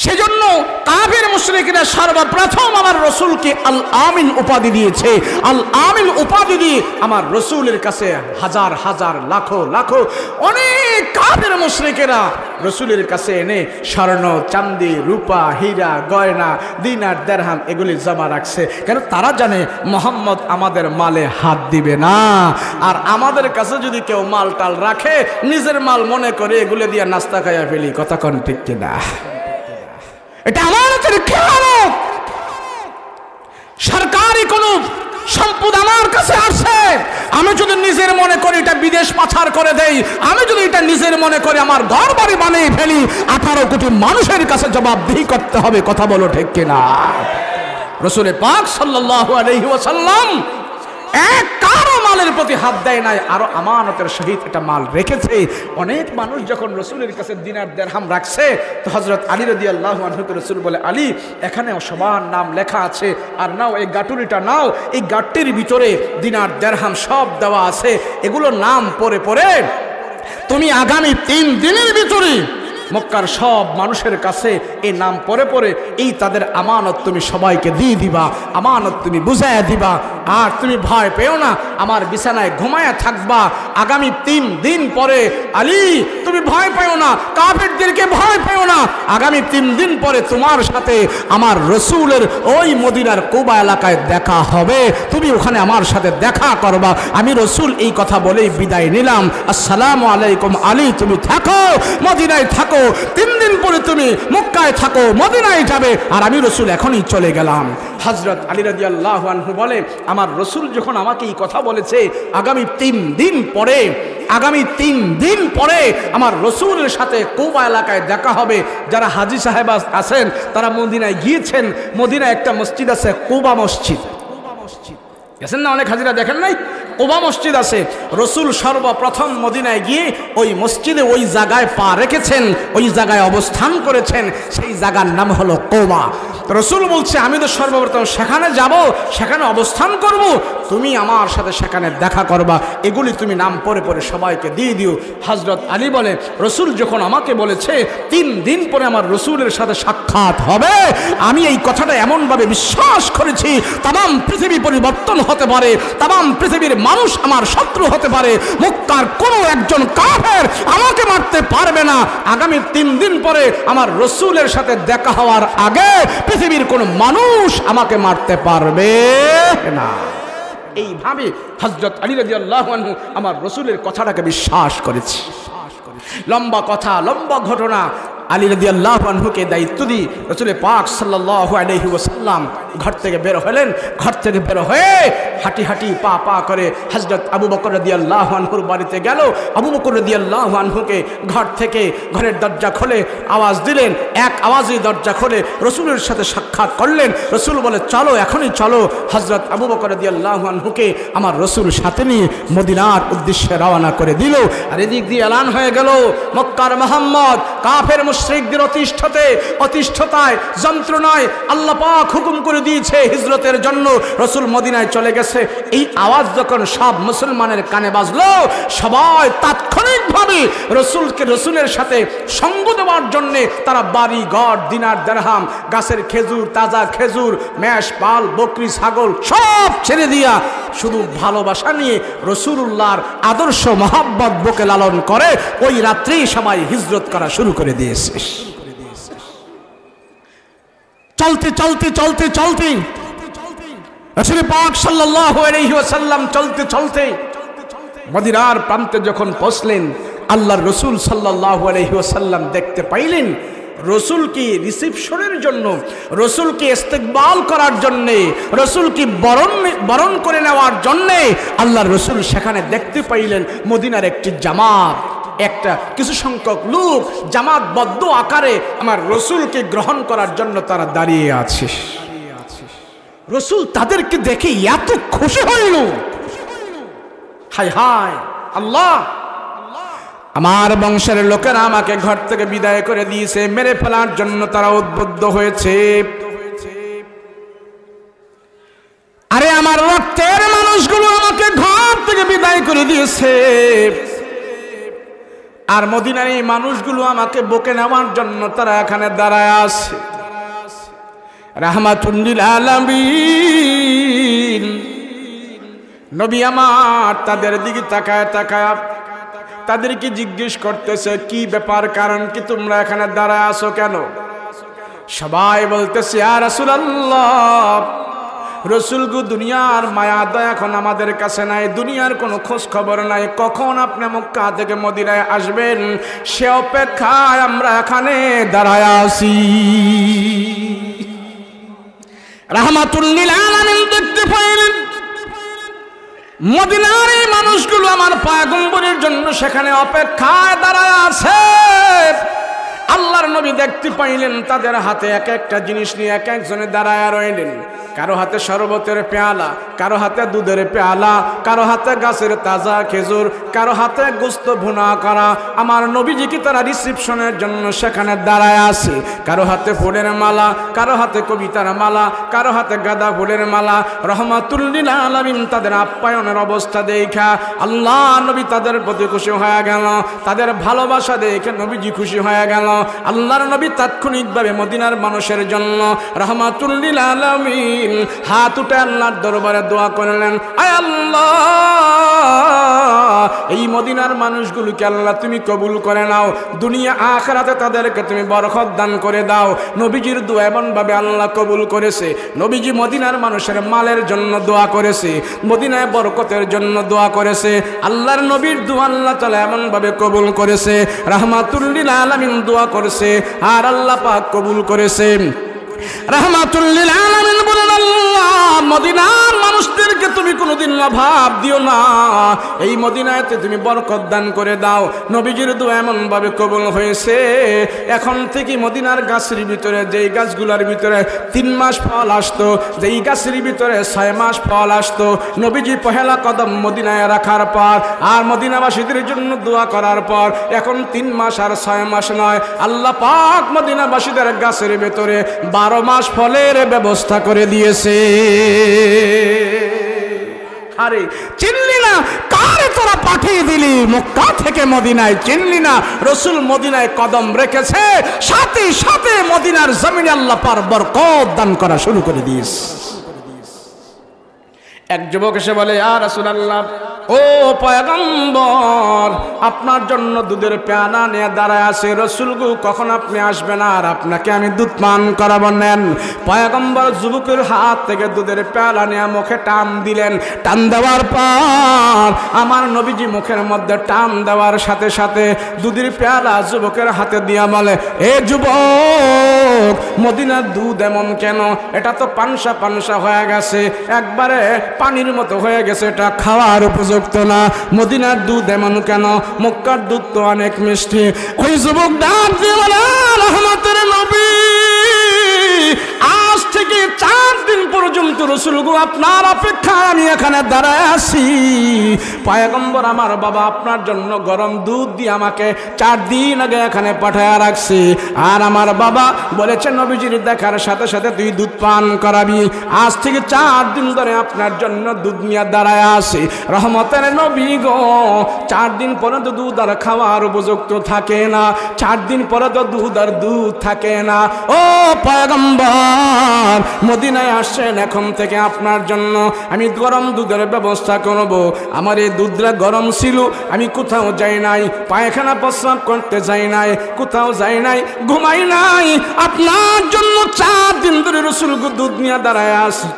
সেজন্য কাফের মুশরিকরা সর্বপ্রথম আমার রসুলকে আল আমিন উপাধি দিয়েছে। আল আমিন উপাধি দিয়ে আমার রসুলের কাছে হাজার হাজার, লাখো লাখো অনেক কাফের মুশরিকেরা রসুলের কাছে এনে স্বর্ণ, চাঁদি, রূপা, হীরা, গয়না, দিনার দিরহাম এগুলি জমা রাখছে। কেন? তারা জানে মোহাম্মদ আমাদের মালে হাত দিবে না। আর আমাদের কাছে যদি কেউ মাল টাল রাখে, নিজের মাল মনে করে এগুলো দিয়ে নাস্তা খাইয়া ফেলি। কথা কোন ঠিক কিনা? এটা আমানতের খেয়ানত। সরকারি কোন সম্পদ আমার কাছে আসে, আমি যদি নিজের মনে করি এটা বিদেশ পাচার করে দেই, আমি যদি এটা নিজের মনে করি আমার ঘর বাড়ি বানিয়ে ফেলি, 18 কোটি মানুষের কাছে জবাবদিহি করতে হবে। কথা বলো ঠিক কিনা? রাসূল পাক সাল্লাল্লাহু আলাইহি ওয়াসাল্লাম এক কারো মালের প্রতি হাত দেয় নাই, আরো আমানতের সহিত এটা মাল রেখেছে। অনেক মানুষ যখন রসুলের কাছে দিনার দিরহাম রাখছে, তো হযরত আলী রাদিয়াল্লাহু আনহুকে রসুল বলে, আলী, এখানেও সবার নাম লেখা আছে, আর নাও এই গাটুরিটা নাও, এই গাটটির ভিতরে দিনার দিরহাম সব দেওয়া আছে, এগুলো নাম পড়ে পড়ে তুমি আগামী 3 দিনের ভিতরে মক্কার সব মানুষের কাছে এই নাম পড়ে পড়ে এই তাদের আমানত তুমি সবাইকে দিয়ে দিবা, আমানত তুমি বুঝাইয়া দিবা। আর তুমি ভয় পেও না, আমার বিছানায় ঘুমায়া থাকবা। আগামী 3 দিন পরে আলী তুমি ভয় পেও না, কাফেরদেরকে ভয় পেও না, আগামী 3 দিন পরে তোমার সাথে আমার রসুলের ওই মদিনার কুবা এলাকায় দেখা হবে, তুমি ওখানে আমার সাথে দেখা করবা। আমি রসুল এই কথা বলেই বিদায় নিলাম। আসসালামু আলাইকুম আলী, তুমি থাকো মদিনায় থাকো, 3 দিন পরে তুমি মক্কায় থাকো, মদিনায় যাবে। আর আমি রসুল এখনই চলে গেলাম। হযরত আলী রাদিয়াল্লাহু আনহু বলে, আমার রসুল যখন আমাকে এই কথা বলেছে, আগামী 3 দিন পরে আমার রসুলের সাথে কুবা এলাকায় দেখা হবে। যারা হাজী সাহেব আছেন তারা মদিনায় গিয়েছেন, মদিনায় একটা মসজিদ আছে কুবা মসজিদ, গেছেন না? অনেক হাজিরা দেখেন নাই? কুবা মসজিদ আছে। রসুল সর্বপ্রথম মদিনায় গিয়ে ওই মসজিদে ওই জায়গায় পা রেখেছেন, ওই জায়গায় অবস্থান করেছেন, সেই জায়গার নাম হলো কুবা। রসুল বলছে, আমি তো সর্বপ্রথম সেখানে যাব, সেখানে অবস্থান করব, তুমি আমার সাথে সেখানে দেখা করবা। এগুলি তুমি নাম পরে পরে সবাইকে দিয়ে দিও। হযরত আলী বলে, রসুল যখন আমাকে বলেছে 3 দিন পরে আমার রসুলের সাথে সাক্ষাৎ হবে, আমি এই কথাটা এমনভাবে বিশ্বাস করেছি, তাম পৃথিবী পরিবর্তন হতে পারে, তাম পৃথিবীর মানুষ আমার শত্রু হতে পারে, মক্কার কোনো একজন কাফের আমাকে মারতে পারবে না। আগামী 3 দিন পরে আমার রসুলের সাথে দেখা হওয়ার আগে পৃথিবীর কোনো মানুষ আমাকে মারতে পারবে না। এইভাবে হযরত আলী রাদিয়াল্লাহু আনহু আমার রসুলের কথাটাকে বিশ্বাস করেছে। লম্বা কথা, লম্বা ঘটনা। আলী রাদিয়াল্লাহু আনহুকে দায়িত্ব দিয়ে রাসূল পাক সাল্লাল্লাহু আলাইহি ওয়াসাল্লাম ঘর থেকে বের হলেন। ঘর থেকে বের হয়ে হাঁটি হাঁটি পা পা করে হযরত আবু বকর রাদিয়াল্লাহু আনহুর বাড়িতে গেল। আবু বকর রাদিয়াল্লাহু আনহুকে ঘর থেকে ঘরের দরজা খুলে আওয়াজ দিলেন, এক আওয়াজে দরজা খুলে রসুলের সাথে সাক্ষাৎ করলেন। রসুল বলে, চলো, এখনই চলো। হযরত আবু বকর রাদিয়াল্লাহু আনহুকে আমার রসুল সাথে নিয়ে মদিনার উদ্দেশ্যে রওনা করে দিল। আর এদিক দিয়ে এলান হয়ে গেল, মক্কার মুহাম্মদ কাফের মুশরিকদের অতিষ্ঠতায় যন্ত্রণায় আল্লাহ পাক হুকুম করে দিয়েছে হিজরতের জন্য, রসুল মদিনায় চলে গেছে। এই আওয়াজ যখন সব মুসলমানের কানে বাজলো, সবাই তাৎক্ষণিকভাবে রসুলের সাথে সঙ্গ দেওয়ার জন্যে তারা বাড়ি ঘর, দিনার দিরহাম, গাছের খেজুর, তাজা খেজুর, মেষ, পাল, বকরি, ছাগল সব ছেড়ে দিয়া শুধু ভালোবাসা নিয়ে রসুলুল্লাহর আদর্শ মহাব্বত বুকে লালন করে ওই রাত্রেই সবাই হিজরত করা শুরু করে দিয়েছে। চলতে চলতে চলতে চলতে রাসূল পাক সাল্লাল্লাহু আলাইহি ওয়াসাল্লাম চলতে চলতে মদিনার প্রান্তে যখন পৌঁছলেন, আল্লাহর রসুল সাল্লাল্লাহু আলাইহি ওয়াসাল্লাম দেখতে পাইলেন রসুলকে রিসিপশনের জন্য, রসুলকে ইস্তেকবাল করার জন্যে, রসুলকে বরণ করে নেওয়ার জন্যে আল্লাহর রসুল সেখানে দেখতে পাইলেন মদিনার একটি জামাত, একটা কিছু সংখ্যক লোক জামাতবদ্ধ আকারে আমার রসুলকে গ্রহণ করার জন্য তারা দাঁড়িয়ে আছে। রসুল তাদেরকে দেখে এত খুশি হইল, হায় হায় আল্লাহ, আমার বংশের লোকেরা আমাকে ঘর থেকে বিদায় করে দিয়েছে, মেরে ফেলার জন্য তারা উদ্বুদ্ধ হয়েছে। আরে আমার রক্তের মানুষগুলো আমাকে ঘর থেকে বিদায় করে দিয়েছে, আর মদিনার এই মানুষগুলো আমাকে বকে নেওয়ার জন্য তারা এখানে দাঁড়ায় আছে। রাহমাতুল লিল আলামিন নবী আমার তাদের দিকে তাকায় তাকায় তাদেরকে জিজ্ঞেস করতেছে, কি ব্যাপার, কারণ কি তোমরা এখানে দাঁড়ায় আছো কেন? সবাই বলতেছে, ইয়া রাসূলুল্লাহ, রসুলগু দুনিয়ার মায়া দয়া এখন আমাদের কাছে নাই, দুনিয়ার কোনো খোঁজ খবর নাই, কখন আপনি মক্কা থেকে মদিনায় আসবেন সে অপেক্ষায় আমরা এখানে দাঁড়ায় আছি। রাহমাতুল লিল আলামিন দেখতে পাইলেন মদিনার এই মানুষগুলো আমার পয়গম্বরের জন্য সেখানে অপেক্ষায় দাঁড়ায় আছে। আল্লাহর নবী দেখতে পাইলেন তাদের হাতে এক একটা জিনিস নিয়ে এক একজনে দাঁড়ায় রইলেন। কারো হাতে শরবতের পেয়ালা, কারো হাতে দুধের পেয়ালা, কারো হাতে গাছের তাজা খেজুর, কারো হাতে গোস্ত ভুনা করা। আমার নবীজিকে তারা রিসিপশনের জন্য সেখানে দাঁড়ায় আছে। কারো হাতে ফুলের মালা, কারো হাতে কবিতার মালা, কারো হাতে গাঁদা ফুলের মালা। রহমাতুল লিল আলামিন তাদের আপ্যায়নের অবস্থা দেখা আল্লাহ নবী তাদের প্রতি খুশি হয়ে গেল, তাদের ভালোবাসা দেখে নবীজি খুশি হয়ে গেল। আল্লাহর নবী তাৎক্ষণিকভাবে মদিনার মানুষের জন্য রাহমাতুল লিল আলামিন হাত উঠে আল্লাহর দরবারে দোয়া করলেন, আয় আল্লাহ, এই মদিনার মানুষগুলোকে আল্লাহ তুমি কবুল করে নাও, দুনিয়া আখিরাতে তাদেরকে তুমি বরকত দান করে দাও। নবীজির দোয়া এমনভাবে আল্লাহ কবুল করেছে। নবীজি মদিনার মানুষের মালের জন্য দোয়া করেছে, মদিনায় বরকতের জন্য দোয়া করেছে। আল্লাহর নবীর দোয়া আল্লাহ তাআলা এমনভাবে কবুল করেছে, রাহমাতুল লিল আলামিন দোয়া করেছে আর আল্লাহ পাক কবুল করেছে। রাহমাতুল লিল আলামিন বলেন, আল্লাহ মদিনার মানুষদেরকে তুমি কোনোদিন অভাব দিও না, এই মদিনাতে তুমি বরকত দান করে দাও। নবীজির দোয়া এমনভাবে কবুল হয়েছে, এখন থেকে মদিনার গাছের ভিতরে যেই গাছগুলোর ভিতরে 3 মাস ফল আসতো, যেই গাছের ভিতরে 6 মাস ফল আসতো, নবীজি পহেলা কদম মদিনায় রাখার পর আর মদিনাবাসীদের জন্য দোয়া করার পর এখন 3 মাস আর 6 মাস নয়, আল্লাহ পাক মদিনাবাসীদের গাছের ভিতরে 12 মাস ফলের ব্যবস্থা করে দিয়েছে। আরে চিনলি না কারে তোরা পাঠিয়ে দিলি মক্কা থেকে মদিনায়? চিনলি না রাসূল মদিনায় কদম রেখেছে, সাথে সাথে মদিনার জমিনে আল্লাহ পাক বরকত দান করা শুরু করে দিয়েছে। এক যুবক এসে বলে, ইয়া রাসূলুল্লাহ, ও পয়গম্বর, আপনার জন্য দুধের পেয়ালা নিয়ে দাঁড়ায় আছে, রাসূল গো কখন আপনি আসবেন আর আপনাকে আমি দুধ পান করাবো। নেন। পয়গম্বর যুবকের হাত থেকে দুধের পেয়ালা নিয়ে মুখে টান দিলেন। টান দেওয়ার পর আমার নবীজি মুখের মধ্যে টান দেওয়ার সাথে সাথে দুধের পেয়ালা যুবকের হাতে দিয়া বলে, এ যুবক, মদিনার দুধ এমন কেন? এটা তো পানসা পানসা হয়ে গেছে, একবারে পানির মতো হয়ে গেছে, এটা খাওয়ার উপযুক্ত না। মদিনার দুধ এমন কেন? মক্কার দুধ তো অনেক মিষ্টি। ওই যুবক ডাক দিয়ে বলে, রহমতের নবী, আজ থেকে 4 দিন পর্যন্ত রাসূল গো আপনার অপেক্ষায় আমি এখানে দাঁড়ায় আছি। পয়গম্বর আমার বাবা আপনার জন্য গরম দুধ দিয়ে আমাকে 4 দিন আগে এখানে পাঠায় রাখছি, আর আমার বাবা বলেছে নবীজির দেখার সাথে সাথে তুই দুধ পান করাবি। আজ থেকে 4 দিন ধরে আপনার জন্য দুধ নিয়ে দাঁড়ায় আছি। রহমতের নবী গো, 4 দিন পরে তো দুধ আর খাওয়ার উপযুক্ত থাকে না, 4 দিন পরে তো দুধ আর দুধ থাকে না। ও পয়গম্বর, মদিনায় আসছেন, এখন থেকে আপনার জন্য আমি গরম দুধের ব্যবস্থা করব। আমার এই দুধটা গরম ছিল, আমি কোথাও যাই নাই, পায়খানা প্রস্রাব করতে যাই নাই, কোথাও যাই নাই, ঘুমাই নাই, আপনার জন্য 4 দিন ধরে রাসূল দুধ নিয়ে দাঁড়ায় আসি।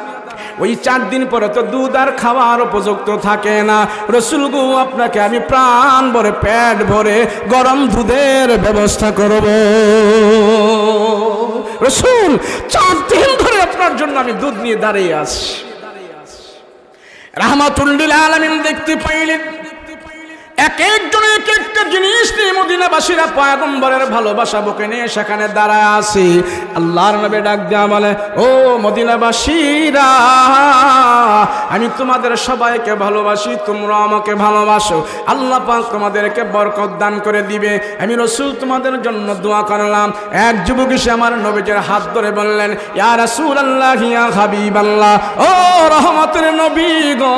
ওই 4 দিন পরে তো দুধ আর খাওয়ার উপযুক্ত থাকে না। রাসূল গো আপনাকে আমি প্রাণ ভরে পেট ভরে গরম দুধের ব্যবস্থা করব। রাসূল 4 দিন ধরে আপনার জন্য আমি দুধ নিয়ে দাঁড়িয়ে আছি। রাহমাতুল লিল আলামিন দেখতে পাইলেন এক একজনে এক একটা জিনিস নিয়ে মদিনাবাসীরা পয়গম্বরের ভালোবাসা বুকে নিয়ে সেখানে দাঁড়ায় আছে। আল্লাহর নবী ডাক দেয়া বলে, ও মদিনাবাসীরা, আমি তোমাদের সবাইকে ভালোবাসি, তোমরা আমাকে ভালোবাসো, আল্লাহ পাক তোমাদেরকে বরকত দান করে দিবে। আমি রাসূল তোমাদের জন্য দোয়া করলাম। এক যুবক এসে আমার নবীর হাত ধরে বললেন, ইয়া রাসূলুল্লাহ, ইয়া হাবিবাল্লাহ, ও রহমতের নবী গো,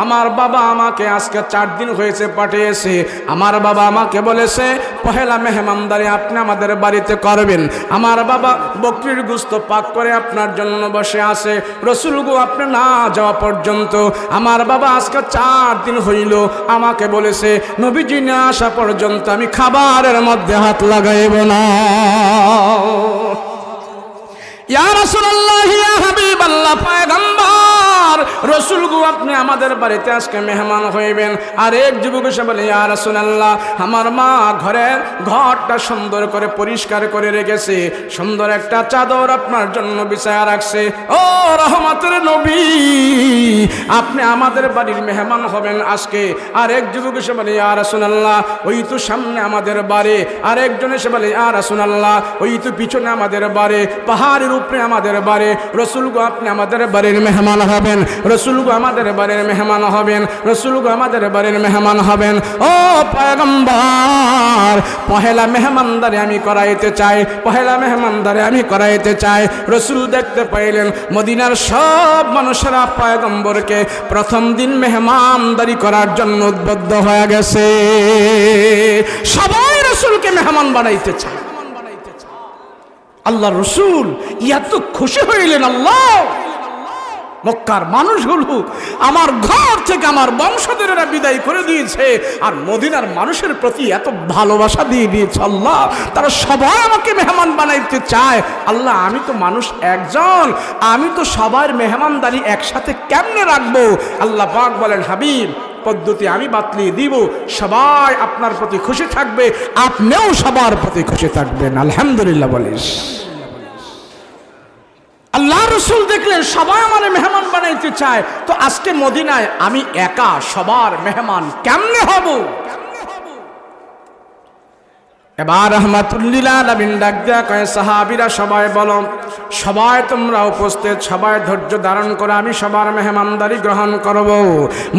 আমার বাবা আমাকে আজকে 4 দিন হয়েছে পাঠিয়েছে। আমার বাবা আমাকে বলেছে পহেলা মেহমানদারি আপনি আমাদের বাড়িতে করবেন। আমার বাবা বকরির গোশত পাক করে আপনার জন্য বসে আছে। রাসূল গো আপনি না যাওয়া পর্যন্ত আমার বাবা আজকে 4 দিন হইল আমাকে বলেছে নবীজি না আসা পর্যন্ত আমি খাবারের মধ্যে হাত লাগাইব না। ইয়া রাসূলুল্লাহ, ইয়া হাবিবাল্লাহ, পয়গম্বর, রাসূল গো আপনি আমাদের বাড়িতে আজকে মেহমান হইবেন। আর এক যুবক এসে বলে, ইয়া রাসূলুল্লাহ, আমার মা ঘরটা সুন্দর করে পরিষ্কার করে রেখেছে, সুন্দর একটা চাদর আপনার জন্য বিছায়া রাখছে। ও রহমতের নবী, আপনি আমাদের বাড়ির মেহমান হবেন আজকে। আর এক যুবক এসে বলে, ইয়া রাসূলুল্লাহ, ওই তো সামনে আমাদের বাড়ি। আর একজন এসে বলে, ইয়া রাসূলুল্লাহ, ওই তো পিছনে আমাদের বাড়ি, পাহাড়ের উপরে আমাদের বাড়ি। রাসূল গো আপনি আমাদের বাড়ির মেহমান হবেন, রাসূল গো আমাদের বাড়ির মেহমান হবেন, রাসূল গো আমাদের বাড়ির মেহমান হবেন। ও পয়গম্বর, পহেলা মেহমানদারি আমি করাইতে চাই, পহেলা মেহমানদারি আমি করাইতে চাই। রাসূল দেখতে পাইলেন মদিনার সব মানুষেরা পয়গম্বরকে প্রথম দিন মেহমানদারি করার জন্য উদ্বুদ্ধ হয়ে গেছে। সবাই রাসূলকে মেহমান বানাইতে চায়। আল্লাহ রসুল এত খুশি হইলেন, আল্লাহ মক্কার মানুষগুলো আমার ঘর থেকে আমার বংশধরেরা বিদায় করে দিয়েছে, আর মদিনার মানুষের প্রতি এত ভালোবাসা দিয়ে দিয়েছে আল্লাহ, তারা সবাই আমাকে মেহমান বানাইতে চায়। আল্লাহ আমি তো মানুষ একজন, আমি তো সবার মেহমানদারি একসাথে কেমনে রাখবো? আল্লাহ পাক বলেন, হাবিব পদ্ধতি আমি বাতলিয়ে দিব, সবাই আপনার প্রতি খুশি থাকবে, আপনিও সবার প্রতি খুশি থাকবেন। আলহামদুলিল্লাহ বলিস। আল্লাহ রসুল দেখলেন সবাই আমার মেহমান বানাইতে চায়, তো আজকে মদিনায় আমি একা সবার মেহমান কেমনে হব? এবার রাহমাতুল্লিল আলামিন ডাক দেয়া কয়, সাহাবীরা সবাই বলো, সবাই তোমরা উপস্থিত, সবাই ধৈর্য ধারণ করে আমি সবার মেহমানদারি গ্রহণ করব।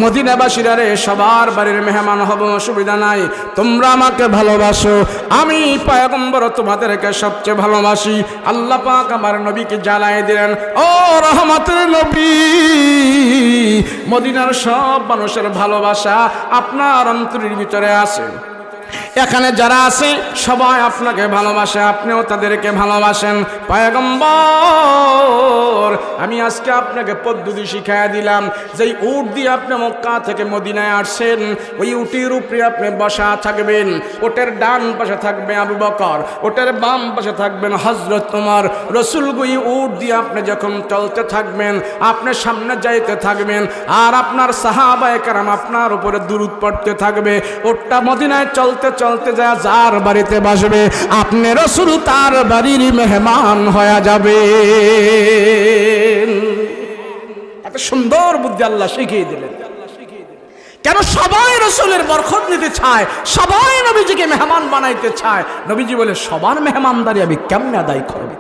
মদিনাবাসীরা রে সবার বাড়ির মেহমান হব, অসুবিধা নাই, তোমরা আমাকে ভালোবাসো, আমি পয়গম্বর তোমাদেরকে সবচেয়ে ভালোবাসি। আল্লাহ পাক আমার নবীকে জ্বালায় দিলেন, ও রহমতের নবী, মদিনার সব মানুষের ভালোবাসা আপনার অন্তরের ভিতরে আছে। এখানে যারা আছে সবাই আপনাকে ভালোবাসে, আপনিও তাদেরকে ভালোবাসেন। পয়গম্বর আমি আজকে আপনাকে পদ্ধতি শিখাইয়া দিলাম, যেই উট দিয়ে আপনি মক্কা থেকে মদিনায় আসছেন, ওই উটের উপরে আপনি বসা থাকবেন। ওটের ডান পাশে থাকবে আবু বকর, ওটের বাম পাশে থাকবেন হযরত ওমর। রসুল গুই উট দিয়ে আপনি যখন চলতে থাকবেন, আপনি সামনে যাইতে থাকবেন, আর আপনার সাহাবায়ে কেরাম আপনার উপরে দুরূদ পড়তে থাকবে। ওটটা মদিনায় চলতে চলতে যায় যার বাড়িতে বসবে, আপনি রসুল তার বাড়ির মেহমান হয়ে যাবে। এত সুন্দর বুদ্ধি আল্লাহ শিখিয়ে দিলেন। কেন? সবাই রসুলের বরকত নিতে চায়, সবাই নবীজিকে মেহমান বানাইতে চায়। নবীজি বলে, সবার মেহমানদারি আমি কেমনে আদায় করব?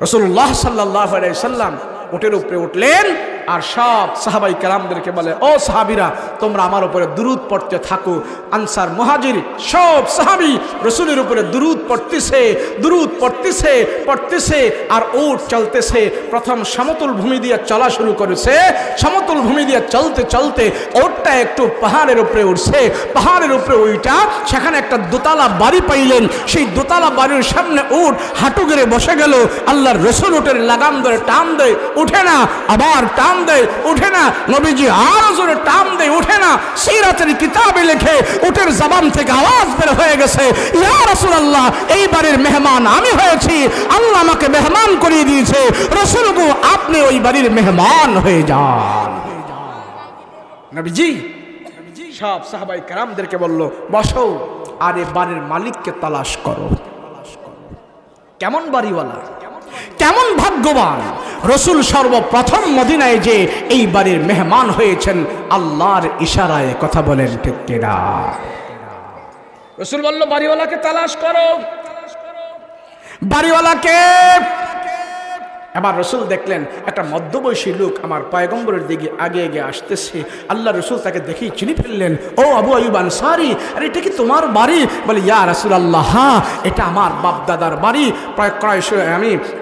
রাসূলুল্লাহ সাল্লাল্লাহু আলাইহি সাল্লাম উটের উপরে উঠলেন, আর সব সাহাবাই কেরামদেরকে বলে, ও সাহাবিরা তোমরা আমার উপরে দুরূদ পড়তে থাকো। আনসার মুহাজির সব সাহাবী রসুলের উপরে দুরূদ পড়তেছে, দুরূদ পড়তেছে পড়তেছে, আর উট চলতেছে। প্রথম সমতল ভূমি দিয়ে চলা শুরু করেছে, সমতল ভূমি দিয়ে চলতে চলতে উটটা একটু পাহাড়ের উপরে উঠছে। পাহাড়ের উপরে ওইটা সেখানে একটা দোতলা বাড়ি পাইলেন, সেই দোতলা বাড়ির সামনে উট হাঁটু গেড়ে বসে গেল। আল্লাহর রসুল উটের লাগাম ধরে টান দেয়, উঠে না, আবার টান দেয়, উঠে না। নবীজি আরো জোরে টান দেয়, উঠে না। সিরাতের কিতাবে লেখে উটের জবান থেকে আওয়াজ বের হয়ে গেছে, ইয়া রাসূলুল্লাহ এই বাড়ির মেহমান আমি হয়েছি, আল্লাহ আমাকে মেহমান করিয়ে দিয়েছে, রাসূল গো আপনি ওই বাড়ির মেহমান হয়ে যান। নবীজি সব সাহাবায়ে কেরামদেরকে বলল, বসো, আর এই বাড়ির মালিককে তালাশ করো। কেমন বাড়িওয়ালা, কেমন ভাগ্যবান! রসুল সর্বপ্রথম মদিনায় যে এই বাড়ির মেহমান হয়েছেন আল্লাহর ইশারায়। কথা বলেন ঠিক কিনা? রসুল বলল, বাড়িওয়ালাকে তালাশ করো, বাড়িওয়ালাকে। এবার রসুল দেখলেন একটা মধ্যবয়সী লোক আমার পয়গম্বরের দিকে আগে এগিয়ে আসতেছে। আল্লাহ রসুল তাকে দেখেই চিনি ফেললেন, ও আবু আইয়ুব আনসারী, আরে এটা কি তোমার বাড়ি? বলে, ইয়া রাসূলুল্লাহ হ্যাঁ, এটা আমার বাপদাদার বাড়ি,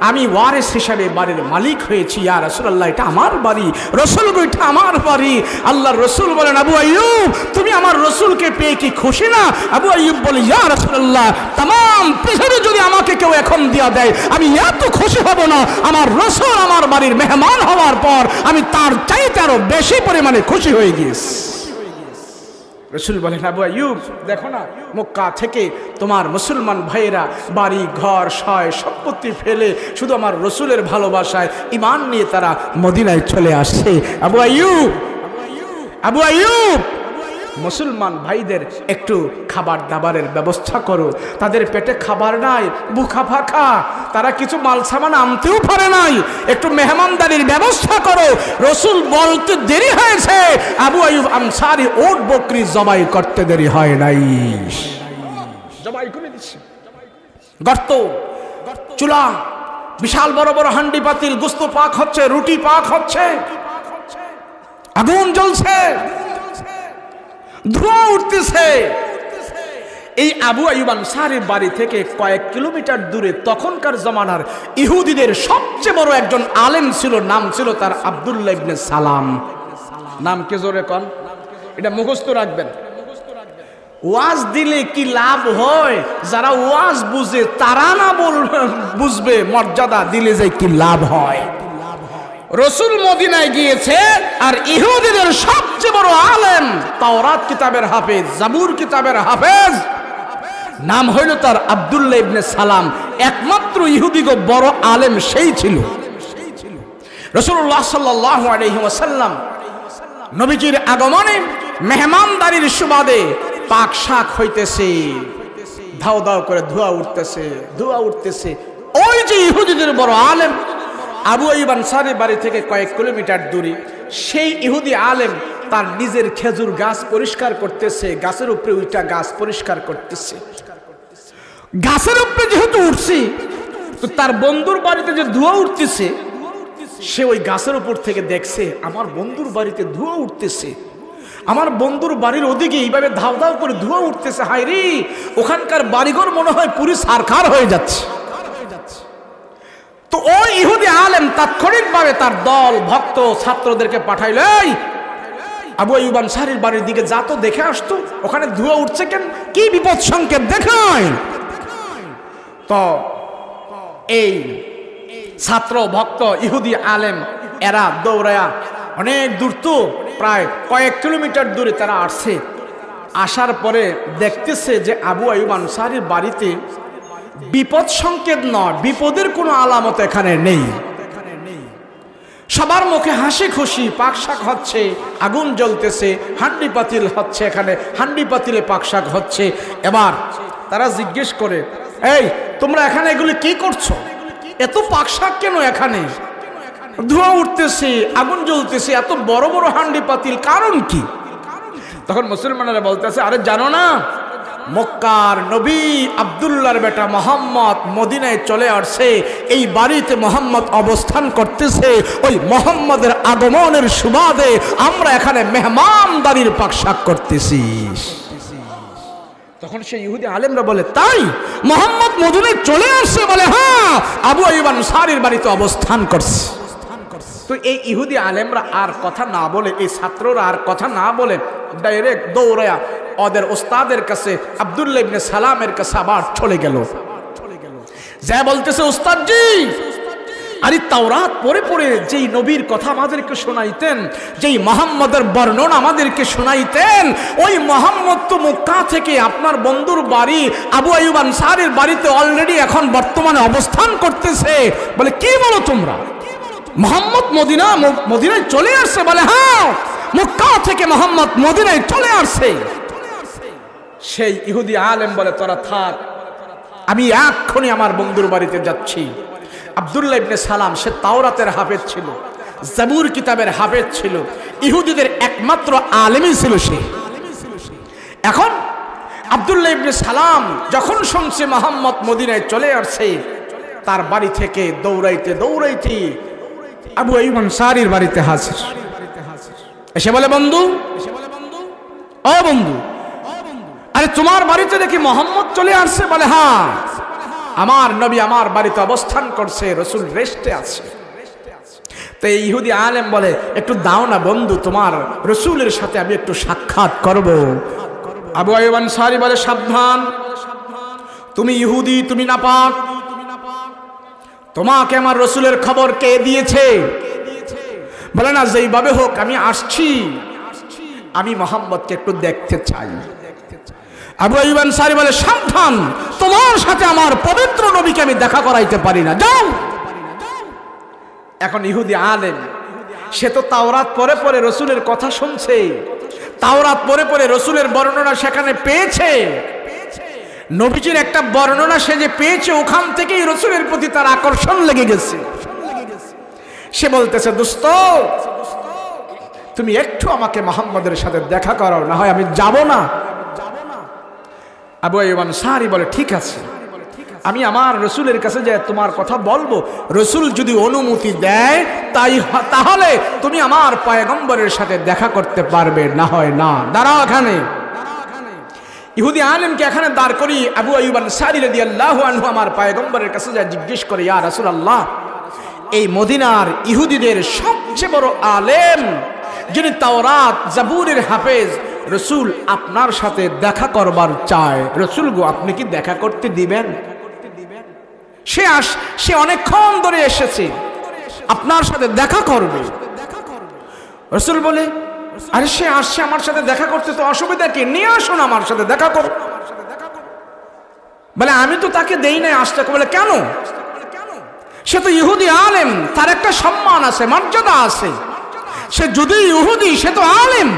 আমি ওয়ারিস হিসাবে বাড়ির মালিক হয়েছি। ইয়া রাসূলুল্লাহ এটা আমার বাড়ি। রসুল গো এটা আমার বাড়ি। আল্লাহর রসুল বলেন, আবু আইয়ুব তুমি আমার রসুলকে পেয়ে কি খুশি না? আবু আইয়ুব বলে, ইয়া রাসূলুল্লাহ তাম পৃথিবী যদি আমাকে কেউ এখন দিয়া দেয় আমি এত খুশি হব না। আমার রসুল আমার বাড়ির মেহমান হওয়ার পর আমি তার চাইতে আরো বেশি পরিমাণে খুশি হয়ে গিয়েছি। রসুল বলেন, আবু আইয়ুব দেখো না, মক্কা থেকে তোমার মুসলমান ভাইয়েরা বাড়ি ঘর সয় সম্পত্তি ফেলে শুধু আমার রসুলের ভালোবাসায় ঈমান নিয়ে তারা মদিনায় চলে আসছে। আবু আইয়ুব, আবু আইয়ুব মুসলমান ভাইদের একটু খাবার দাবারের ব্যবস্থা করো, তাদের পেটে খাবার নাই, বুখা ফাঁকা, তারা কিছু মাল সামান আনতেও পারে নাই, একটু মেহমানদারির ব্যবস্থা করো। রসুল বলতে দেরি হয়েছে, আবু আইয়ুব আনসারী উট বকরি জবাই করতে দেরি হয় নাই, জবাই করে দিচ্ছে। গর্ত, চুলা, বিশাল বড় বড় হান্ডি পাতিল, গোস্ত পাক হচ্ছে, রুটি পাক হচ্ছে, আগুন জ্বলছে, ধোঁয়া উঠতেছে। এই আবু আইয়ুব আনসারীর বাড়ি থেকে কয়েক কিলোমিটার দূরে তখনকার জমানার ইহুদিদের সবচেয়ে বড় একজন আলেম ছিল, নাম ছিল তার আব্দুল্লাহ ইবনে সালাম। নাম কে জোরে কন, এটা মুখস্থ রাখবেন। ওয়াজ দিলে কি লাভ হয়, যারা ওয়াজ বুঝে তারা না বুঝবে মর্যাদা দিলে যে কি লাভ হয়। রসুল মদিনায় গিয়েছে আর ইহুদিদের সবচেয়ে বড় আলেম, তাওরাত কিতাবের হাফেজ, জাবুর কিতাবের হাফেজ, নাম হইল তার আব্দুল্লাহ ইবনে সালাম। একমাত্র ইহুদিগো বড় আলেম সেই ছিল। রাসূলুল্লাহ সাল্লাল্লাহু আলাইহি ওয়াসাল্লাম নবীজির আগমনে মেহমানদারির সুবাদে পাক শাক হইতেছে, ধাও ধাও করে ধোঁয়া উঠতেছে। ওই যে ইহুদিদের বড় আলেম আবু আইয়ুব আনসারী বাড়ি থেকে কয়েক কিলোমিটার দূরে, সেই ইহুদি আলেম তার নিজের খেজুর গাছ পরিষ্কার করতেছে, গাছের উপরে উইটা গাছ পরিষ্কার করতেছে। গাছের উপরে যেহেতু উঠছে, তো তার বন্ধুর বাড়িতে যে ধোঁয়া উঠতেছে, সে ওই গাছের উপর থেকে দেখছে আমার বন্ধুর বাড়িতে ধোঁয়া উঠতেছে, আমার বন্ধুর বাড়ির ওদিকে এইভাবে ধাও ধাও করে ধোঁয়া উঠতেছে, হায় রে, ওখানকার বাড়িঘর মনে হয় পুরো সারখার হয়ে যাচ্ছে। তো ওই ইহুদি আলেম তাৎক্ষণিকভাবে তার দল ভক্ত ছাত্রদেরকে পাঠাইল, এই আবু আইয়ুব আনসারীর বাড়ির দিকে যা তো দেখে আসতো, ওখানে ধোঁয়া উঠছে কেন, কি বিপদ সংকেত দেখায়। তো এই ছাত্র ভক্ত ইহুদি আলেম এরা দৌড়ায়া অনেক দূর, তো প্রায় কয়েক কিলোমিটার দূরে তারা আসছে। আসার পরে দেখতেছে যে আবু আইয়ুব আনসারীর বাড়িতে বিপদ সংকেত নয়, বিপদের কোনো আলামত এখানে নেই। সবার মুখে হাসি খুশি, পাক শাক হচ্ছে, আগুন জ্বলতেছে, হান্ডি পাতিল হচ্ছে, এখানে হান্ডি পাতিলে পাক শাক হচ্ছে। এবার তারা জিজ্ঞেস করে, এই তোমরা এখানে এগুলি কি করছো, এত পাক শাক কেন এখানে, ধোঁয়া উঠতেছে, আগুন জ্বলতেছে, এত বড় বড় হান্ডি পাতিল, কারণ কি? তখন মুসলমানেরা বলতেছে, আরে জানো না, মক্কার নবী আব্দুল্লাহর বেটা মোহাম্মদ মদিনায় চলে আসছে, এই বাড়িতে মোহাম্মদ অবস্থান করতেছে, ওই মোহাম্মদের আগমনের সুবাদে আমরা এখানে মেহমানদারির পাকশাক করতেছি। তখন সেই ইহুদি আলেমরা বলে, তাই মোহাম্মদ মদিনায় চলে আসছে? বলে হ্যাঁ, আবু আইয়ুব আনসারীর বাড়িতে অবস্থান করছে। তো এই ইহুদি আলেমরা আর কথা না বলে, এই ছাত্ররা আর কথা না বলে ডাইরেক্ট দৌড়ায়া ওদের ওস্তাদের কাছে, আব্দুল্লাহ ইবনে সালামের কাছে আবার চলে গেল। যা বলতেছে, ওস্তাদ জি, আরে তাওরাত পড়ে পড়ে যেই নবীর কথা আমাদেরকে শোনাইতেন, যেই মুহাম্মদের বর্ণনা আমাদেরকে শোনাইতেন, ওই মুহাম্মদ তো মক্কা থেকে আপনার বন্ধুর বাড়ি আবু আইয়ুব আনসারীর বাড়িতে অলরেডি এখন বর্তমানে অবস্থান করতেছে। বলে কি বলো তোমরা, মুহাম্মদ মদিনায় চলে আসছে? বলে হ্যাঁ, মক্কা থেকে মুহাম্মদ মদিনায় চলে আসছে। সেই ইহুদি আলেম বলে, তোরা থাক, আমি এক্ষুনি আমার বন্ধুর বাড়িতে যাচ্ছি। আব্দুল্লাহ ইবনে সালাম সে তাওরাতের হাফেজ ছিল, জাবুর কিতাবের হাফেজ ছিল, ইহুদিদের একমাত্র আলেমই ছিল সে। এখন আব্দুল্লাহ ইবনে সালাম যখন শুনছে মুহাম্মদ মদিনায় চলে আসছে, তার বাড়ি থেকে দৌড়াইতে দৌড়াইতে আবু আইয়ুব আনসারীর বাড়িতে হাজির। এসে বলে, বন্ধু, ও বন্ধু, আরে তোমার বাড়িতে দেখি মোহাম্মদ চলে আসছে? বলে হ্যাঁ, আমার নবী আমার বাড়িতে অবস্থান করছে, রসুল রেস্টে আছে। তো এই ইহুদি আলেম বলে, একটু দাও না বন্ধু, তোমার রসুলের সাথে আমি একটু সাক্ষাৎ করব। আবু আইয়ুব আনসারী বলে, সাবধান, তুমি ইহুদি, তুমি নাপাক, তোমাকে আমার রসুলের খবর কে দিয়েছে? বলে না, যেইভাবে হোক আমি আসছি, আমি মোহাম্মদকে একটু দেখতে চাই। আবু আইয়ুব আনসারী বলে, সাবধান, তোমার সাথে আমার পবিত্র নবীকে আমি দেখা করাইতে পারি না, যাও। এখন ইহুদি আলেম সে তো তাওরাত পড়ে পড়ে রসুলের কথা শুনছে, তাওরাত পড়ে পড়ে রসুলের বর্ণনা সেখানে পেয়েছে, নবীজির একটা বর্ণনা সে যে পেয়েছে, ওখান থেকেই রসুলের প্রতি তার আকর্ষণ লেগে গেছে। সে বলতেছে, দোস্ত, তুমি একটু আমাকে মুহাম্মদের সাথে দেখা করো, না হয় আমি যাব না। আবু আইয়ুব আনসারী বলে, ঠিক আছে, আমি আমার রসুলের কাছে যাই তোমার কথা বলবো, রসুল যদি অনুমতি দেয় তাহলে তুমি আমার পয়গম্বরের সাথে দেখা করতে পারবে, না হয় না। দাঁড়াও এখানে। ইহুদি আলেমকে এখানে দাঁড় করি আবু আইয়ুব আনসারী রাদিয়াল্লাহু আনহু আমার পয়গম্বরের কাছে যা জিজ্ঞেস করে, ইয়া রাসূলুল্লাহ, এই মদিনার ইহুদিদের সবচেয়ে বড় আলেম, যিনি তাওরাত জাবুরের হাফেজ, রসুল আপনার সাথে দেখা করবার চায়। রসুল গো, আপনি কি দেখা করতে দিবেন? সে অনেকক্ষণ ধরে এসেছে, আপনার সাথে দেখা করবে। রসুল বলে, আরে সে আসছে আমার সাথে দেখা করতে, তো অসুবিধা কি? নিয়ে আসুন, আমার সাথে দেখা করো। বলে, আমি তো তাকে দেই নাই আসতে। বলে, কেন? সে তো ইহুদি আলেম, তার একটা সম্মান আছে, মর্যাদা আছে। সে যদি ইহুদি, সে তো আলেম।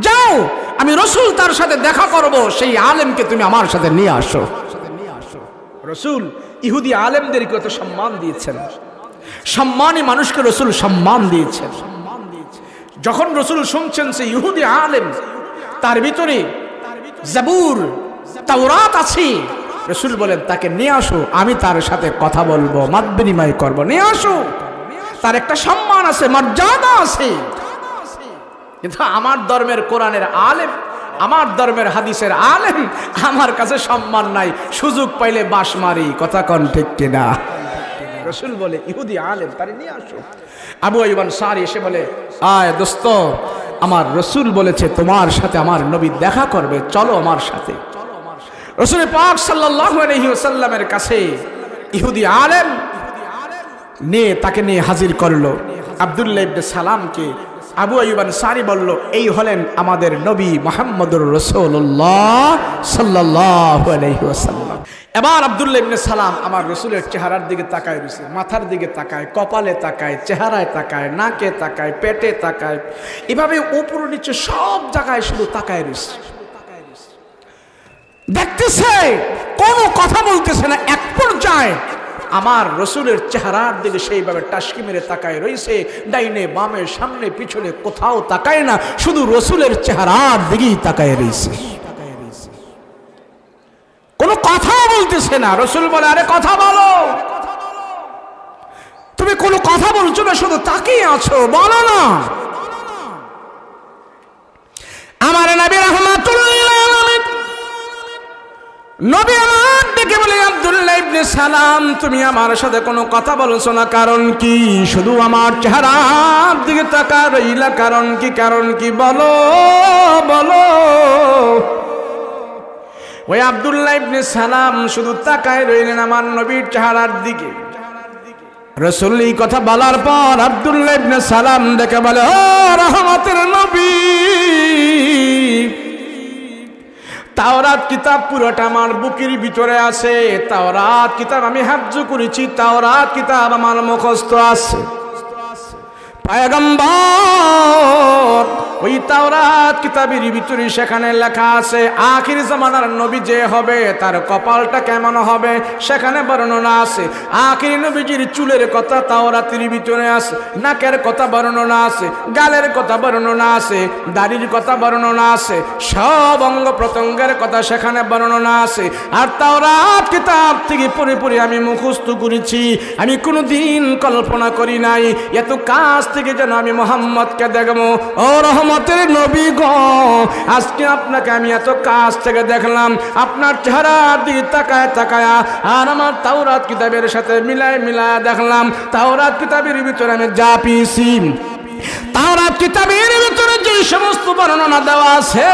যাও, আমি রসুল তার সাথে দেখা করব, সেই আলেমকে তুমি আমার সাথে নিয়ে আসো। রসুল ইহুদি আলেমদেরকে তো সম্মান দিয়েছেন, সম্মানী মানুষকে রসুল সম্মান দিয়েছেন। যখন রসুল শুনছেন সে ইহুদি আলেম, তার ভিতরে জাবুর, তাওরাত আছে, রসুল বলেন তাকে নিয়ে আসো, আমি তার সাথে কথা বলবো, মত বিনিময় করবো। নিয়ে আসো, তার একটা সম্মান আছে, মর্যাদা আছে। কিন্তু আমার ধর্মের কোরআনের আলেম, আমার ধর্মের হাদিসের আলেম, আমার কাছে সম্মান নাই, সুযোগ পাইলে বাস মারি। কথা কন ঠিক কিনা? রসুল বলে ইহুদি আলেম, তারে নিয়ে আসো। আবু আইয়ুব আনসারী এসে বলে, আয় দোস্ত, আমার রসুল বলেছে তোমার সাথে আমার নবী দেখা করবে, চলো আমার সাথে। রসুল পাক সাল্লাল্লাহু আলাইহি ওয়াসাল্লামের কাছে ইহুদি আলেম তাকে নিয়ে হাজির করলো আব্দুল্লাহ ইবনে সালামকে। আবু আইয়ুব আনসারী বলল, এই হলেন আমাদের নবী মুহাম্মদুর রাসূলুল্লাহ সাল্লাল্লাহু আলাইহি ওয়াসাল্লাম। এবার আব্দুল্লাহ ইবনে সালাম আমার রসুলের চেহারার দিকে তাকায় রয়েছে, মাথার দিকে তাকায়, কপালে তাকায়, চেহারায় তাকায়, নাকে তাকায়, পেটে তাকায়, এভাবে উপর নিচে সব জায়গায় শুধু তাকায় রয়েছে, দেখতেছে, কোনো কথা বলতেছে না। এক পর্যায়ে আমার রসুলের চেহারার দিকে সেইভাবে টাসকি মেরে তাকায় রয়েছে, ডাইনে বামে সামনে পিছনে কোথাও তাকায় না, শুধু রসুলের চেহারার দিকেই তাকায় রয়েছে, কোনো কথাও বলতেছে না। রসুল বলে, আরে কথা বলো, তুমি কোনো কথা বলছো না, শুধু তাকিয়ে আছো, বলো না। আমার নবী রাহমাতুল্লাহ আলাইহি নবী আমার ডেকে বলে, আব্দুল্লাহ ইবনে সালাম, তুমি আমার সাথে কোনো কথা বলছো না, কারণ কি? শুধু আমার চেহারার দিকে তাকা রইলা, কারণ কি? কারণ কি? বলো বলো। ওই আব্দুল্লাহ ইবনে সালাম শুধু তাকায় রইলেন আমার নবীর চেহারার দিকে। রাসূল এই কথা বলার পর আব্দুল্লাহ ইবনে সালাম ডেকে বলে, ও রহমতের নবী, তাওরাত কিতাব পুরোটা আমার বুকের ভিতরে আছে, তাওরাত কিতাব আমি হাফজ করেছি, তাওরাত কিতাব আমার মুখস্থ আছে। পয়গম্বর ওই তাওরাত কিতাবের ভিতরে সেখানে লেখা আছে আখির জামানার নবী যে হবে তার কপালটা কেমন হবে সেখানে বর্ণনা আছে। আখির নবীজির চুলের কথা তাওরাতের ভিতরে আছে, নাকের কথা বর্ণনা আছে, গালের কথা বর্ণনা আছে, দাড়ির কথা বর্ণনা আছে, সব অঙ্গ প্রত্যঙ্গের কথা সেখানে বর্ণনা আছে। আর তাওরাত কিতাব থেকে পড়ে পড়ে আমি মুখস্থ করেছি, আমি কোনোদিন কল্পনা করি নাই এত কাছ থেকে যেন আমি মুহাম্মদকে দেখবো। ও রহমতের নবী গো, আজকে আপনাকে আমি এত কাছ থেকে দেখলাম, আপনার চেহারার দিকে তাকায় তাকায় আর আমার তাওরাত কিতাবের সাথে মিলায় মিলায় দেখলাম। তাওরাত কিতাবের ভিতরে আমি যা পেয়েছি, তাওরাত কিতাবের ভিতরে যে সমস্ত বর্ণনা দেওয়া আছে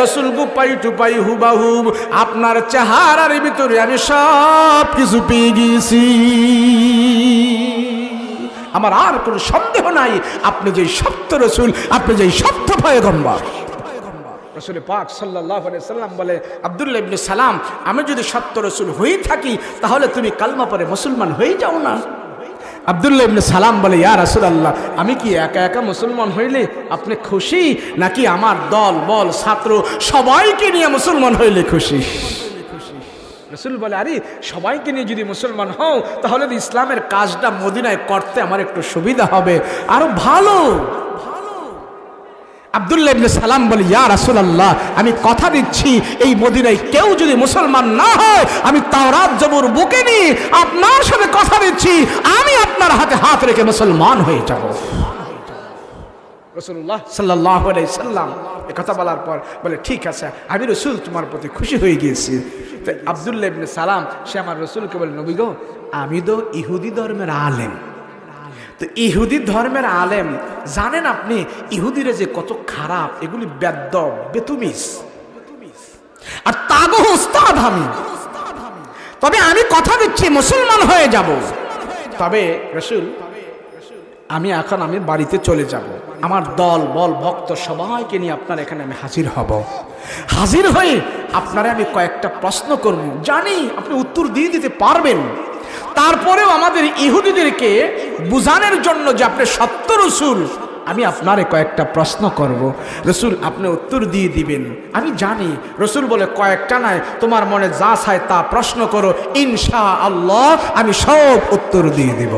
রাসূল গুপাই টুপাই হুবাহুব আপনার চেহারার ভিতরে আমি সব কিছু পেয়ে গেছি। আমার আর কোনো সন্দেহ নাই আপনি যে সত্য রাসূল, আপনি যে সত্য পয়গম্বর। রাসূল পাক সাল্লাল্লাহু আলাইহি সাল্লাম বলে, আব্দুল্লাহ ইবনে সালাম, আমি যদি সত্য রাসূল হয়ে থাকি তাহলে তুমি কালমা পড়ে মুসলমান হয়ে যাও না। আব্দুল্লাহ ইবনে সালাম বলে, ইয়া রাসূলুল্লাহ, আমি কি একা একা মুসলমান হইলে আপনি খুশি, নাকি আমার দল বল ছাত্র সবাইকে নিয়ে মুসলমান হইলে খুশি? রাসূল বলে, আরে সবাইকে নিয়ে যদি মুসলমান হও তাহলে ইসলামের কাজটা মদিনায় করতে আমার একটু সুবিধা হবে, আরো ভালো। আব্দুল্লাহ ইবনে সালাম বলে, ইয়া রাসূলুল্লাহ, আমি কথা দিচ্ছি এই মদিনায় কেউ যদি মুসলমান না হয় আমি তাওরাত জবুর বুকে নিয়ে আপনার সাথে কথা দিচ্ছি, আমি আপনার হাতে হাত রেখে মুসলমান হয়ে যাব। রাসূলুল্লাহ সাল্লাল্লাহু আলাইহি সাল্লাম এই কথা বলার পর বলে, ঠিক আছে, আমি রাসূল তোমার প্রতি খুশি হয়ে গিয়েছি। তো আব্দুল্লাহ ইবনে সালাম সে আমার রাসূলকে বলে, নবী গো, আমি তো ইহুদি ধর্মের আলেম, তো তো ইহুদি ধর্মের আলেম জানেন আপনি ইহুদিরা যে কত খারাপ, এগুলি বেদ্যব বেতুমিস, আর তাগো উস্তাদ আমি। তবে আমি কথা দিচ্ছি মুসলমান হয়ে যাব। তবে রাসূল আমি বাড়িতে চলে যাব, আমার দল বল ভক্ত সবাইকে নিয়ে আপনার এখানে আমি হাজির হব। হাজির হয়ে আপনারা আমি কয়েকটা প্রশ্ন করব, জানি আপনি উত্তর দিয়ে দিতে পারবেন। তারপরেও আমাদের ইহুদিদেরকে বুঝানোর জন্য যে আপনি সত্য রসুল, আমি আপনারে কয়েকটা প্রশ্ন করব, রসুল আপনি উত্তর দিয়ে দিবেন। আমি জানি রসুল বলে কয়েকটা নাই, তোমার মনে যা চায় তা প্রশ্ন করো, ইনশাআল্লাহ আমি সব উত্তর দিয়ে দিব।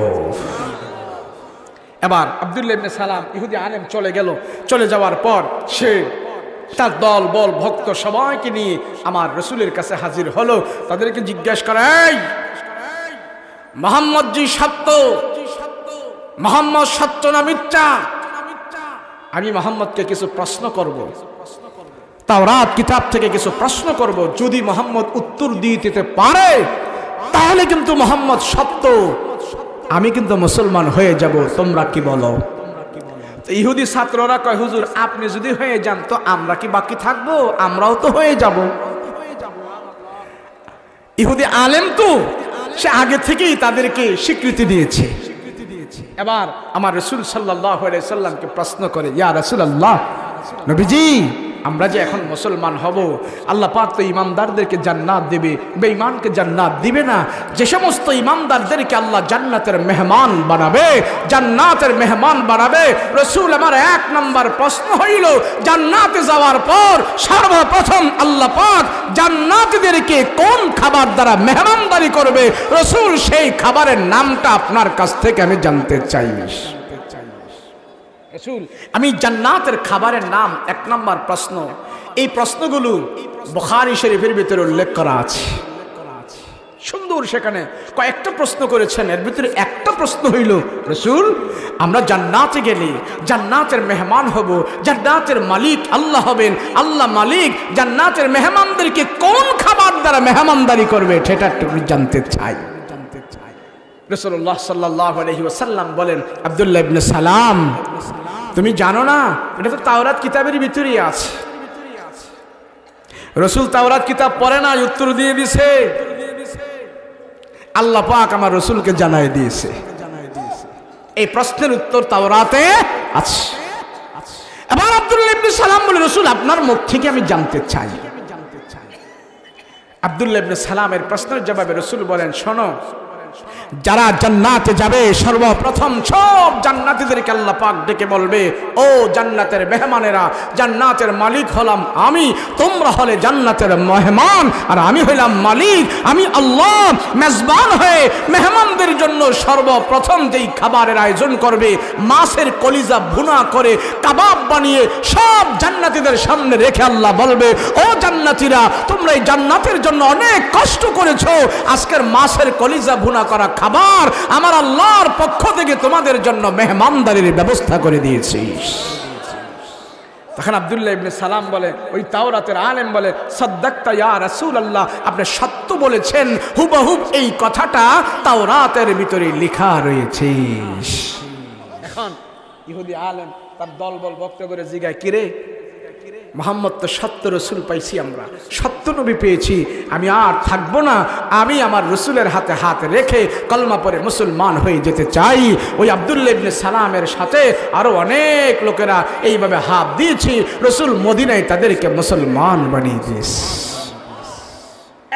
এবার আব্দুল্লাহ ইবনে সালাম ইহুদি আলেম চলে গেল। চলে যাওয়ার পর সে তার দল বল ভক্ত সবাইকে নিয়ে আমার রসুলের কাছে হাজির হলো। তাদেরকে জিজ্ঞাসা করে, এই মোহাম্মদ জি সত্য, মোহাম্মদ সত্য না মিথ্যা? আমি মোহাম্মদকে কিছু প্রশ্ন করব, তাওরাত কিতাব থেকে কিছু প্রশ্ন করব, যদি মোহাম্মদ উত্তর দিয়ে দিতে পারে তাহলে কিন্তু মোহাম্মদ সত্য, আমি কিন্তু মুসলমান হয়ে যাব। তোমরা কি বলো? ইহুদি ছাত্ররা কয়, হুজুর আপনি যদি হয়ে যান তো আমরা কি বাকি থাকবো? আমরাও তো হয়ে যাব। ইহুদি আলেম তো সে আগে থেকেই তাদেরকে স্বীকৃতি দিয়েছে। এবার আমার রাসূল সাল্লাল্লাহু আলাইহি সাল্লামকে প্রশ্ন করে, ইয়া রাসূলুল্লাহ, নবীজি আমরা যে এখন মুসলমান হব, আল্লাহ পাক তো ইমানদারদেরকে জান্নাত দেবে, বেঈমানকে জান্নাত দিবে না। যে সমস্ত ইমানদারদেরকে আল্লাহ জান্নাতের মেহমান বানাবে, জান্নাতের মেহমান বানাবে, রাসূল আমার এক নাম্বার প্রশ্ন হইল, জান্নাতে যাওয়ার পর সর্বপ্রথম আল্লাহ পাক জান্নাতীদেরকে কোন খাবার দ্বারা মেহমানদারি করবে? রাসূল সেই খাবারের নামটা আপনার কাছ থেকে আমি জানতে চাই। আমি জান্নাতের খাবারের নাম এক নম্বর প্রশ্ন। এই প্রশ্নগুলো বুখারী শরীফের ভিতরে উল্লেখ করা আছে, সুন্দর। সেখানে কয়েকটা প্রশ্ন করেছেন, এর ভিতরে একটা প্রশ্ন হইল, রাসূল আমরা জান্নাতে গেলে জান্নাতের মেহমান হব, জান্নাতের মালিক আল্লাহ হবেন, আল্লাহ মালিক জান্নাতের মেহমানদেরকে কোন খাবার দ্বারা মেহমানদারি করবে সেটা একটু জানতে চাই। রাসূলুল্লাহ সাল্লাল্লাহু আলাইহি ওয়াসাল্লাম বলেন, আব্দুল্লাহ ইবনে সালাম তুমি জানো না এটা তো তাওরাত কিতাবের ভিতরেই আছে। রাসূল তাওরাত কিতাব পড়ে না, উত্তর দিয়ে দিয়েছে, আল্লাহ পাক আমার রাসূলকে জানাই দিয়েছে। এই প্রশ্নের উত্তর তাওরাতে আছে। এবার আব্দুল্লাহ ইবনে সালাম বলে, রাসূল আপনার মুখ থেকে আমি জানতে চাই। আব্দুল্লাহ ইবনে সালামের প্রশ্নের জবাবে রাসূল বলেন, শোনো, যারা জান্নাতে যাবে সর্বপ্রথম সব জান্নাতীদেরকে আল্লাহ পাক ডেকে বলবে, ও জান্নাতের মেহমানেরা, জান্নাতের মালিক হলাম আমি, তোমরা হলে জান্নাতের মেহমান আর আমি হইলাম মালিক। আমি আল্লাহ মেজবান হয়ে মেহমানদের জন্য সর্বপ্রথম যেই খাবারের আয়োজন করবে, মাছের কলিজা ভুনা করে কাবাব বানিয়ে সব জান্নাতীদের সামনে রেখে আল্লাহ বলবে, ও জান্নাতীরা, তোমরা এই জান্নাতের জন্য অনেক কষ্ট করেছো, আজকের মাছের কলিজা ভুনা করা খাবার আমার আল্লাহর পক্ষ থেকে তোমাদের জন্য মেহমানদারির ব্যবস্থা করে দিয়েছি। তখন আব্দুল্লাহ ইবনে সালাম বলে, ওই তাওরাতের আলেম বলে, সাদ্দাকতা ইয়া রাসূলুল্লাহ, আপনি সত্য বলেছেন, হুবহুব এই কথাটা তাওরাতের ভিতরে লেখা রয়েছে। এখন ইহুদি আলেম তার দলবল বক্তব্য করে জিগায়, কিরে মুহাম্মদ তো সত্য রসুল পাইছি, আমরা সত্য নবী পেয়েছি, আমি আর থাকবো না, আমি আমার রসুলের হাতে হাত রেখে কলমা পড়ে মুসলমান হয়ে যেতে চাই। ওই আব্দুল্লাহ ইবনে সালামের সাথে আরো অনেক লোকেরা এইভাবে হাত দিয়েছি, রসুল মদিনায় তাদেরকে মুসলমান বানিয়ে দিয়েছে।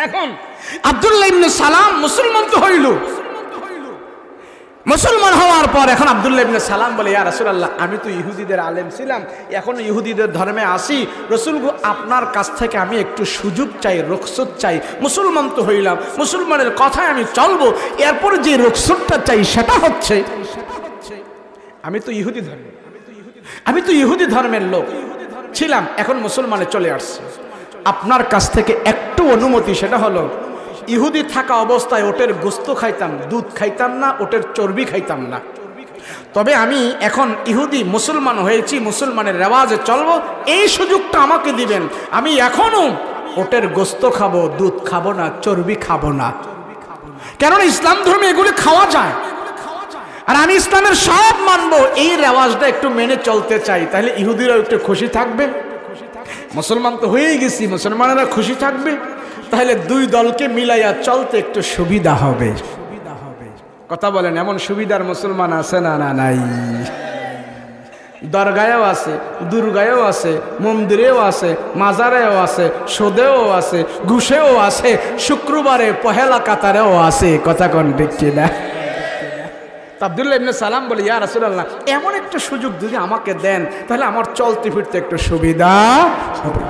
এখন আব্দুল্লাহ ইবনে সালাম মুসলমান তো হইল, মুসলমান হওয়ার পর এখন আব্দুল্লাহ ইবনে সালাম বলে, ইয়া রাসূলুল্লাহ আমি তো ইহুদিদের আলেম ছিলাম, এখন ইহুদিদের ধর্মে আসি, রাসূল গো আপনার কাছ থেকে আমি একটু সুযোগ চাই, রুখসত চাই, মুসলমান তো হইলাম, মুসলমানের কথায় আমি চলবো, এরপর যে রুখসতটা চাই সেটা হচ্ছে আমি তো ইহুদি ধর্মের লোক ছিলাম, এখন মুসলমানে চলে আসছে, আপনার কাছ থেকে একটু অনুমতি, সেটা হলো ইহুদি থাকা অবস্থায় ওটের গোস্ত খাইতাম, দুধ খাইতাম না, ওটের চর্বি খাইতাম না, তবে আমি এখন ইহুদি মুসলমান হয়েছি, মুসলমানের রেওয়াজে চলবো, এই সুযোগটা আমাকে দিবেন, আমি এখনো ওটের গোস্ত খাবো, দুধ খাবো না, চর্বি খাবো না, কেননা ইসলাম ধর্মে এগুলি খাওয়া যায়। আর আমি ইসলামের সব মানবো, এই রেওয়াজটা একটু মেনে চলতে চাই, তাহলে ইহুদিরাও একটু খুশি থাকবে। মুসলমান তো হয়েই গেছি, মুসলমানেরা খুশি থাকবে, তাহলে দুই দলকে মিলাইয়া চলতে একটু সুবিধা হবে। কথা বলেন, এমন সুবিধার মুসলমান আছে না? না নাই। দরগায়ও আছে, দুর্গায়ও আছে, মন্দিরেও আছে, মাজারেও আছে, সোদেও আছে, ঘুষেও আছে, শুক্রবারে পহেলা কাতারেও আছে। কথা কোন ঠিক কিনা? আব্দুল্লাহ ইবনে সালাম বলে, ইয়া রাসূলুল্লাহ, এমন একটা সুযোগ যদি আমাকে দেন তাহলে আমার চলতে ফিরতে একটু সুবিধা হবে।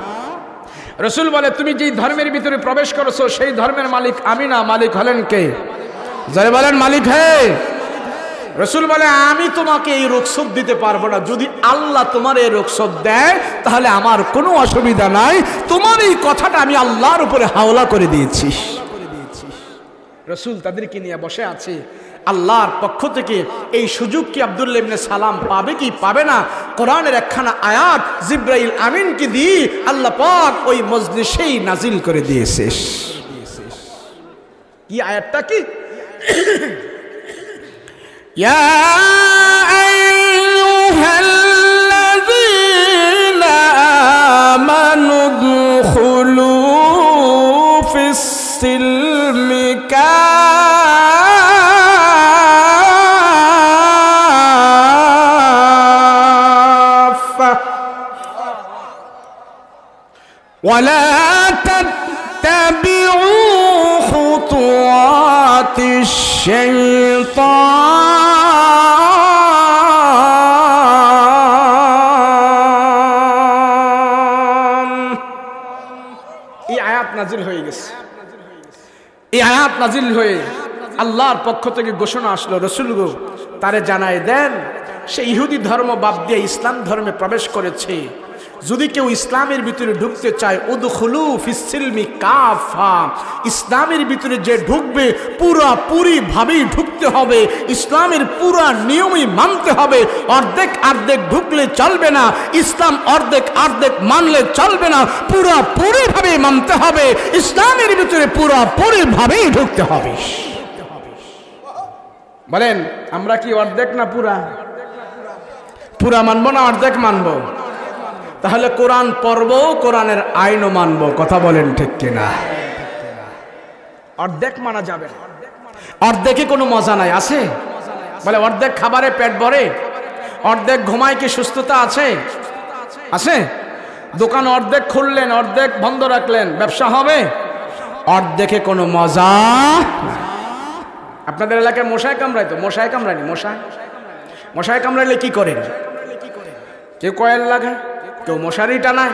রাসূল বলে, তুমি যেই ধর্মের ভিতরে প্রবেশ করেছো সেই ধর্মের মালিক আমি না, মালিক হলেন কে? যারা বলেন মালিক হে। রাসূল বলে, আমি তোমাকে এই রুখসত দিতে পারবো না, যদি আল্লাহ তোমার এই রুখসত দেয় তাহলে আমার কোনো অসুবিধা নাই, তোমার এই কথাটা আমি আল্লাহর উপরে হাওলা করে দিয়েছি। রাসূল তাদেরকে নিয়ে বসে আছে, আল্লাহর পক্ষ থেকে এই সুযোগ কি আব্দুল্লাহ ইবনে সালাম পাবে কি পাবে না? কোরআনের একখানা আয়াত জিবরাইল আমিনকে দিয়ে আল্লাহ পাক ওই মজলিসেই নাজিল করে দিয়েছে। কি আয়াতটা কি? ইয়া আইয়ুহাল্লাযীনা আমানু দুখুলু ফিস সিলমি কাফা ওয়ালা তাত্তাবিউ খুতুওয়াতিশ শাইতান। এই আয়াত নাজিল হয়ে গেছে। এই আয়াত নাজিল হয়ে আল্লাহর পক্ষ থেকে ঘোষণা আসলো, রাসূল গো তারে জানায় দেন সে ইহুদি ধর্ম বাদ দিয়ে ইসলাম ধর্মে প্রবেশ করেছে, যদি কেউ ইসলামের ভিতরে ঢুকতে চায় উদখুলু ফিস সিলমি কাফা, ইসলামের ভিতরে যে ঢুকবে পুরাপুরি ভাবেই ঢুকতে হবে, ইসলামের পুরা নিয়মই মানতে হবে, অর্ধেক অর্ধেক ঢুকলে চলবে না, ইসলাম অর্ধেক অর্ধেক মানলে চলবে না, পুরাপুরি ভাবে মানতে হবে, ইসলামের ভিতরে পুরাপুরি ভাবেই ঢুকতে হবে। বলেন আমরা কি অর্ধেক না পুরা? পুরা মানবো না অর্ধেক মানবো? তাহলে কোরআন পড়বো, কোরআনের আইনও মানবো। কথা বলেন ঠিক কিনা? অর্ধেক মানা যাবে না, অর্ধেকে কোনো মজা নাই। আছে বলে অর্ধেক খাবারে পেট ভরে, অর্ধেক ঘুমায় কি সুস্থতা আছে? আছে? দোকান অর্ধেক খুললেন অর্ধেক বন্ধ রাখলেন, ব্যবসা হবে? অর্ধেকে কোনো মজা। আপনাদের এলাকায় মশায় কামড়ায় তো? মশায় কামড়ায়নি? মশায় কামড়াইলে কি করেন? কেউ কয়েল লাগায়, কেউ মশারি টানায়।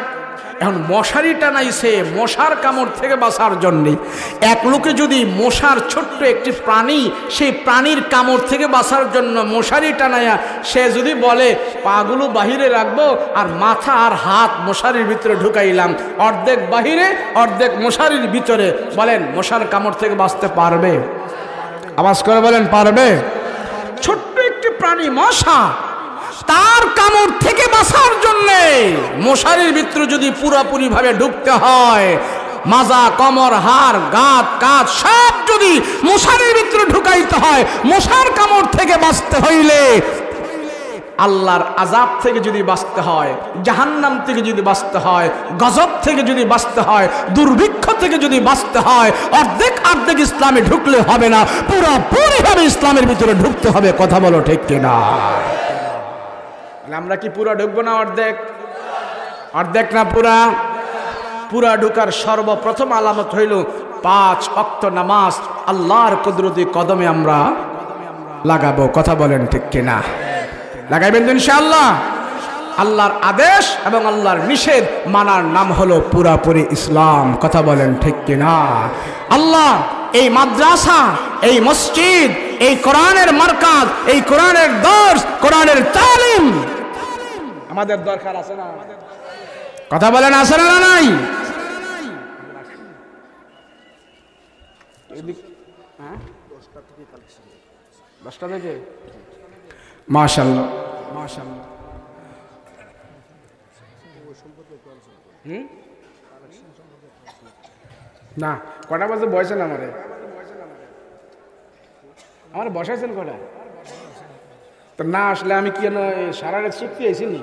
এখন মশারি টানাইছে মশার কামড় থেকে বাঁচার জন্যে। এক লোকে যদি মশার ছোট্ট একটি প্রাণী, সেই প্রাণীর কামড় থেকে বাঁচার জন্য মশারি টানায়া সে যদি বলে পাগুলো বাহিরে রাখবো আর মাথা আর হাত মশারির ভিতরে ঢুকাইলাম, অর্ধেক বাহিরে অর্ধেক মশারির ভিতরে, বলেন মশার কামড় থেকে বাঁচতে পারবে? আওয়াজ করে বলেন পারবে? ছোট্ট একটি প্রাণী মশা, তার কামড় থেকে বাঁচার জন্য মশারির ভিতরে যদি পুরোপুরি ভাবে ঢুকতে হয়, মাজা কোমর হাড় গাঁট কাঁচ সব যদি মশারির ভিতরে ঢুকাইতে হয়, মশার কামড় থেকে বাঁচতে হইলে, আল্লাহর আযাব থেকে যদি বাঁচতে হয়, জাহান্নাম থেকে যদি বাঁচতে হয়, গজব থেকে যদি বাঁচতে হয়, দুর্ভিক্ষ থেকে যদি বাঁচতে হয়, অর্ধেক অর্ধেক ইসলামে ঢুকলে হবে না, পুরোপুরি ভাবে ইসলামের ভিতরে ঢুকতে হবে। কথা বলো ঠিক কিনা? আমরা কি পুরা ঢুকবো না অর্ধেক? অর্ধেক না পুরা? পুরা ঢুকার সর্বপ্রথম আলামত হইল 5 ওয়াক্ত নামাজ আল্লাহর কুদরতি কদমে আমরা লাগাবো। কথা বলেন ঠিক কিনা? লাগাইবেন তো ইনশাআল্লাহ? আল্লাহর আদেশ এবং আল্লাহর নিষেধ মানার নাম হলো পুরাপুরি ইসলাম। কথা বলেন ঠিক কিনা? আল্লাহ এই মাদ্রাসা, এই মসজিদ, এই কোরআনের মারকাজ, এই কোরআনের দর্স, কোরআনের তালিম আমাদের দরকার আছে না? কথা বলেন আছে না নাই? দশটা থেকে মাশাআল্লাহ মাশাআল্লাহ। না কটা বাজে বয়সেন? আমার বসাইছেন কটা? তো না আসলে আমি কি সারা রাত চুক্তি আইসি নি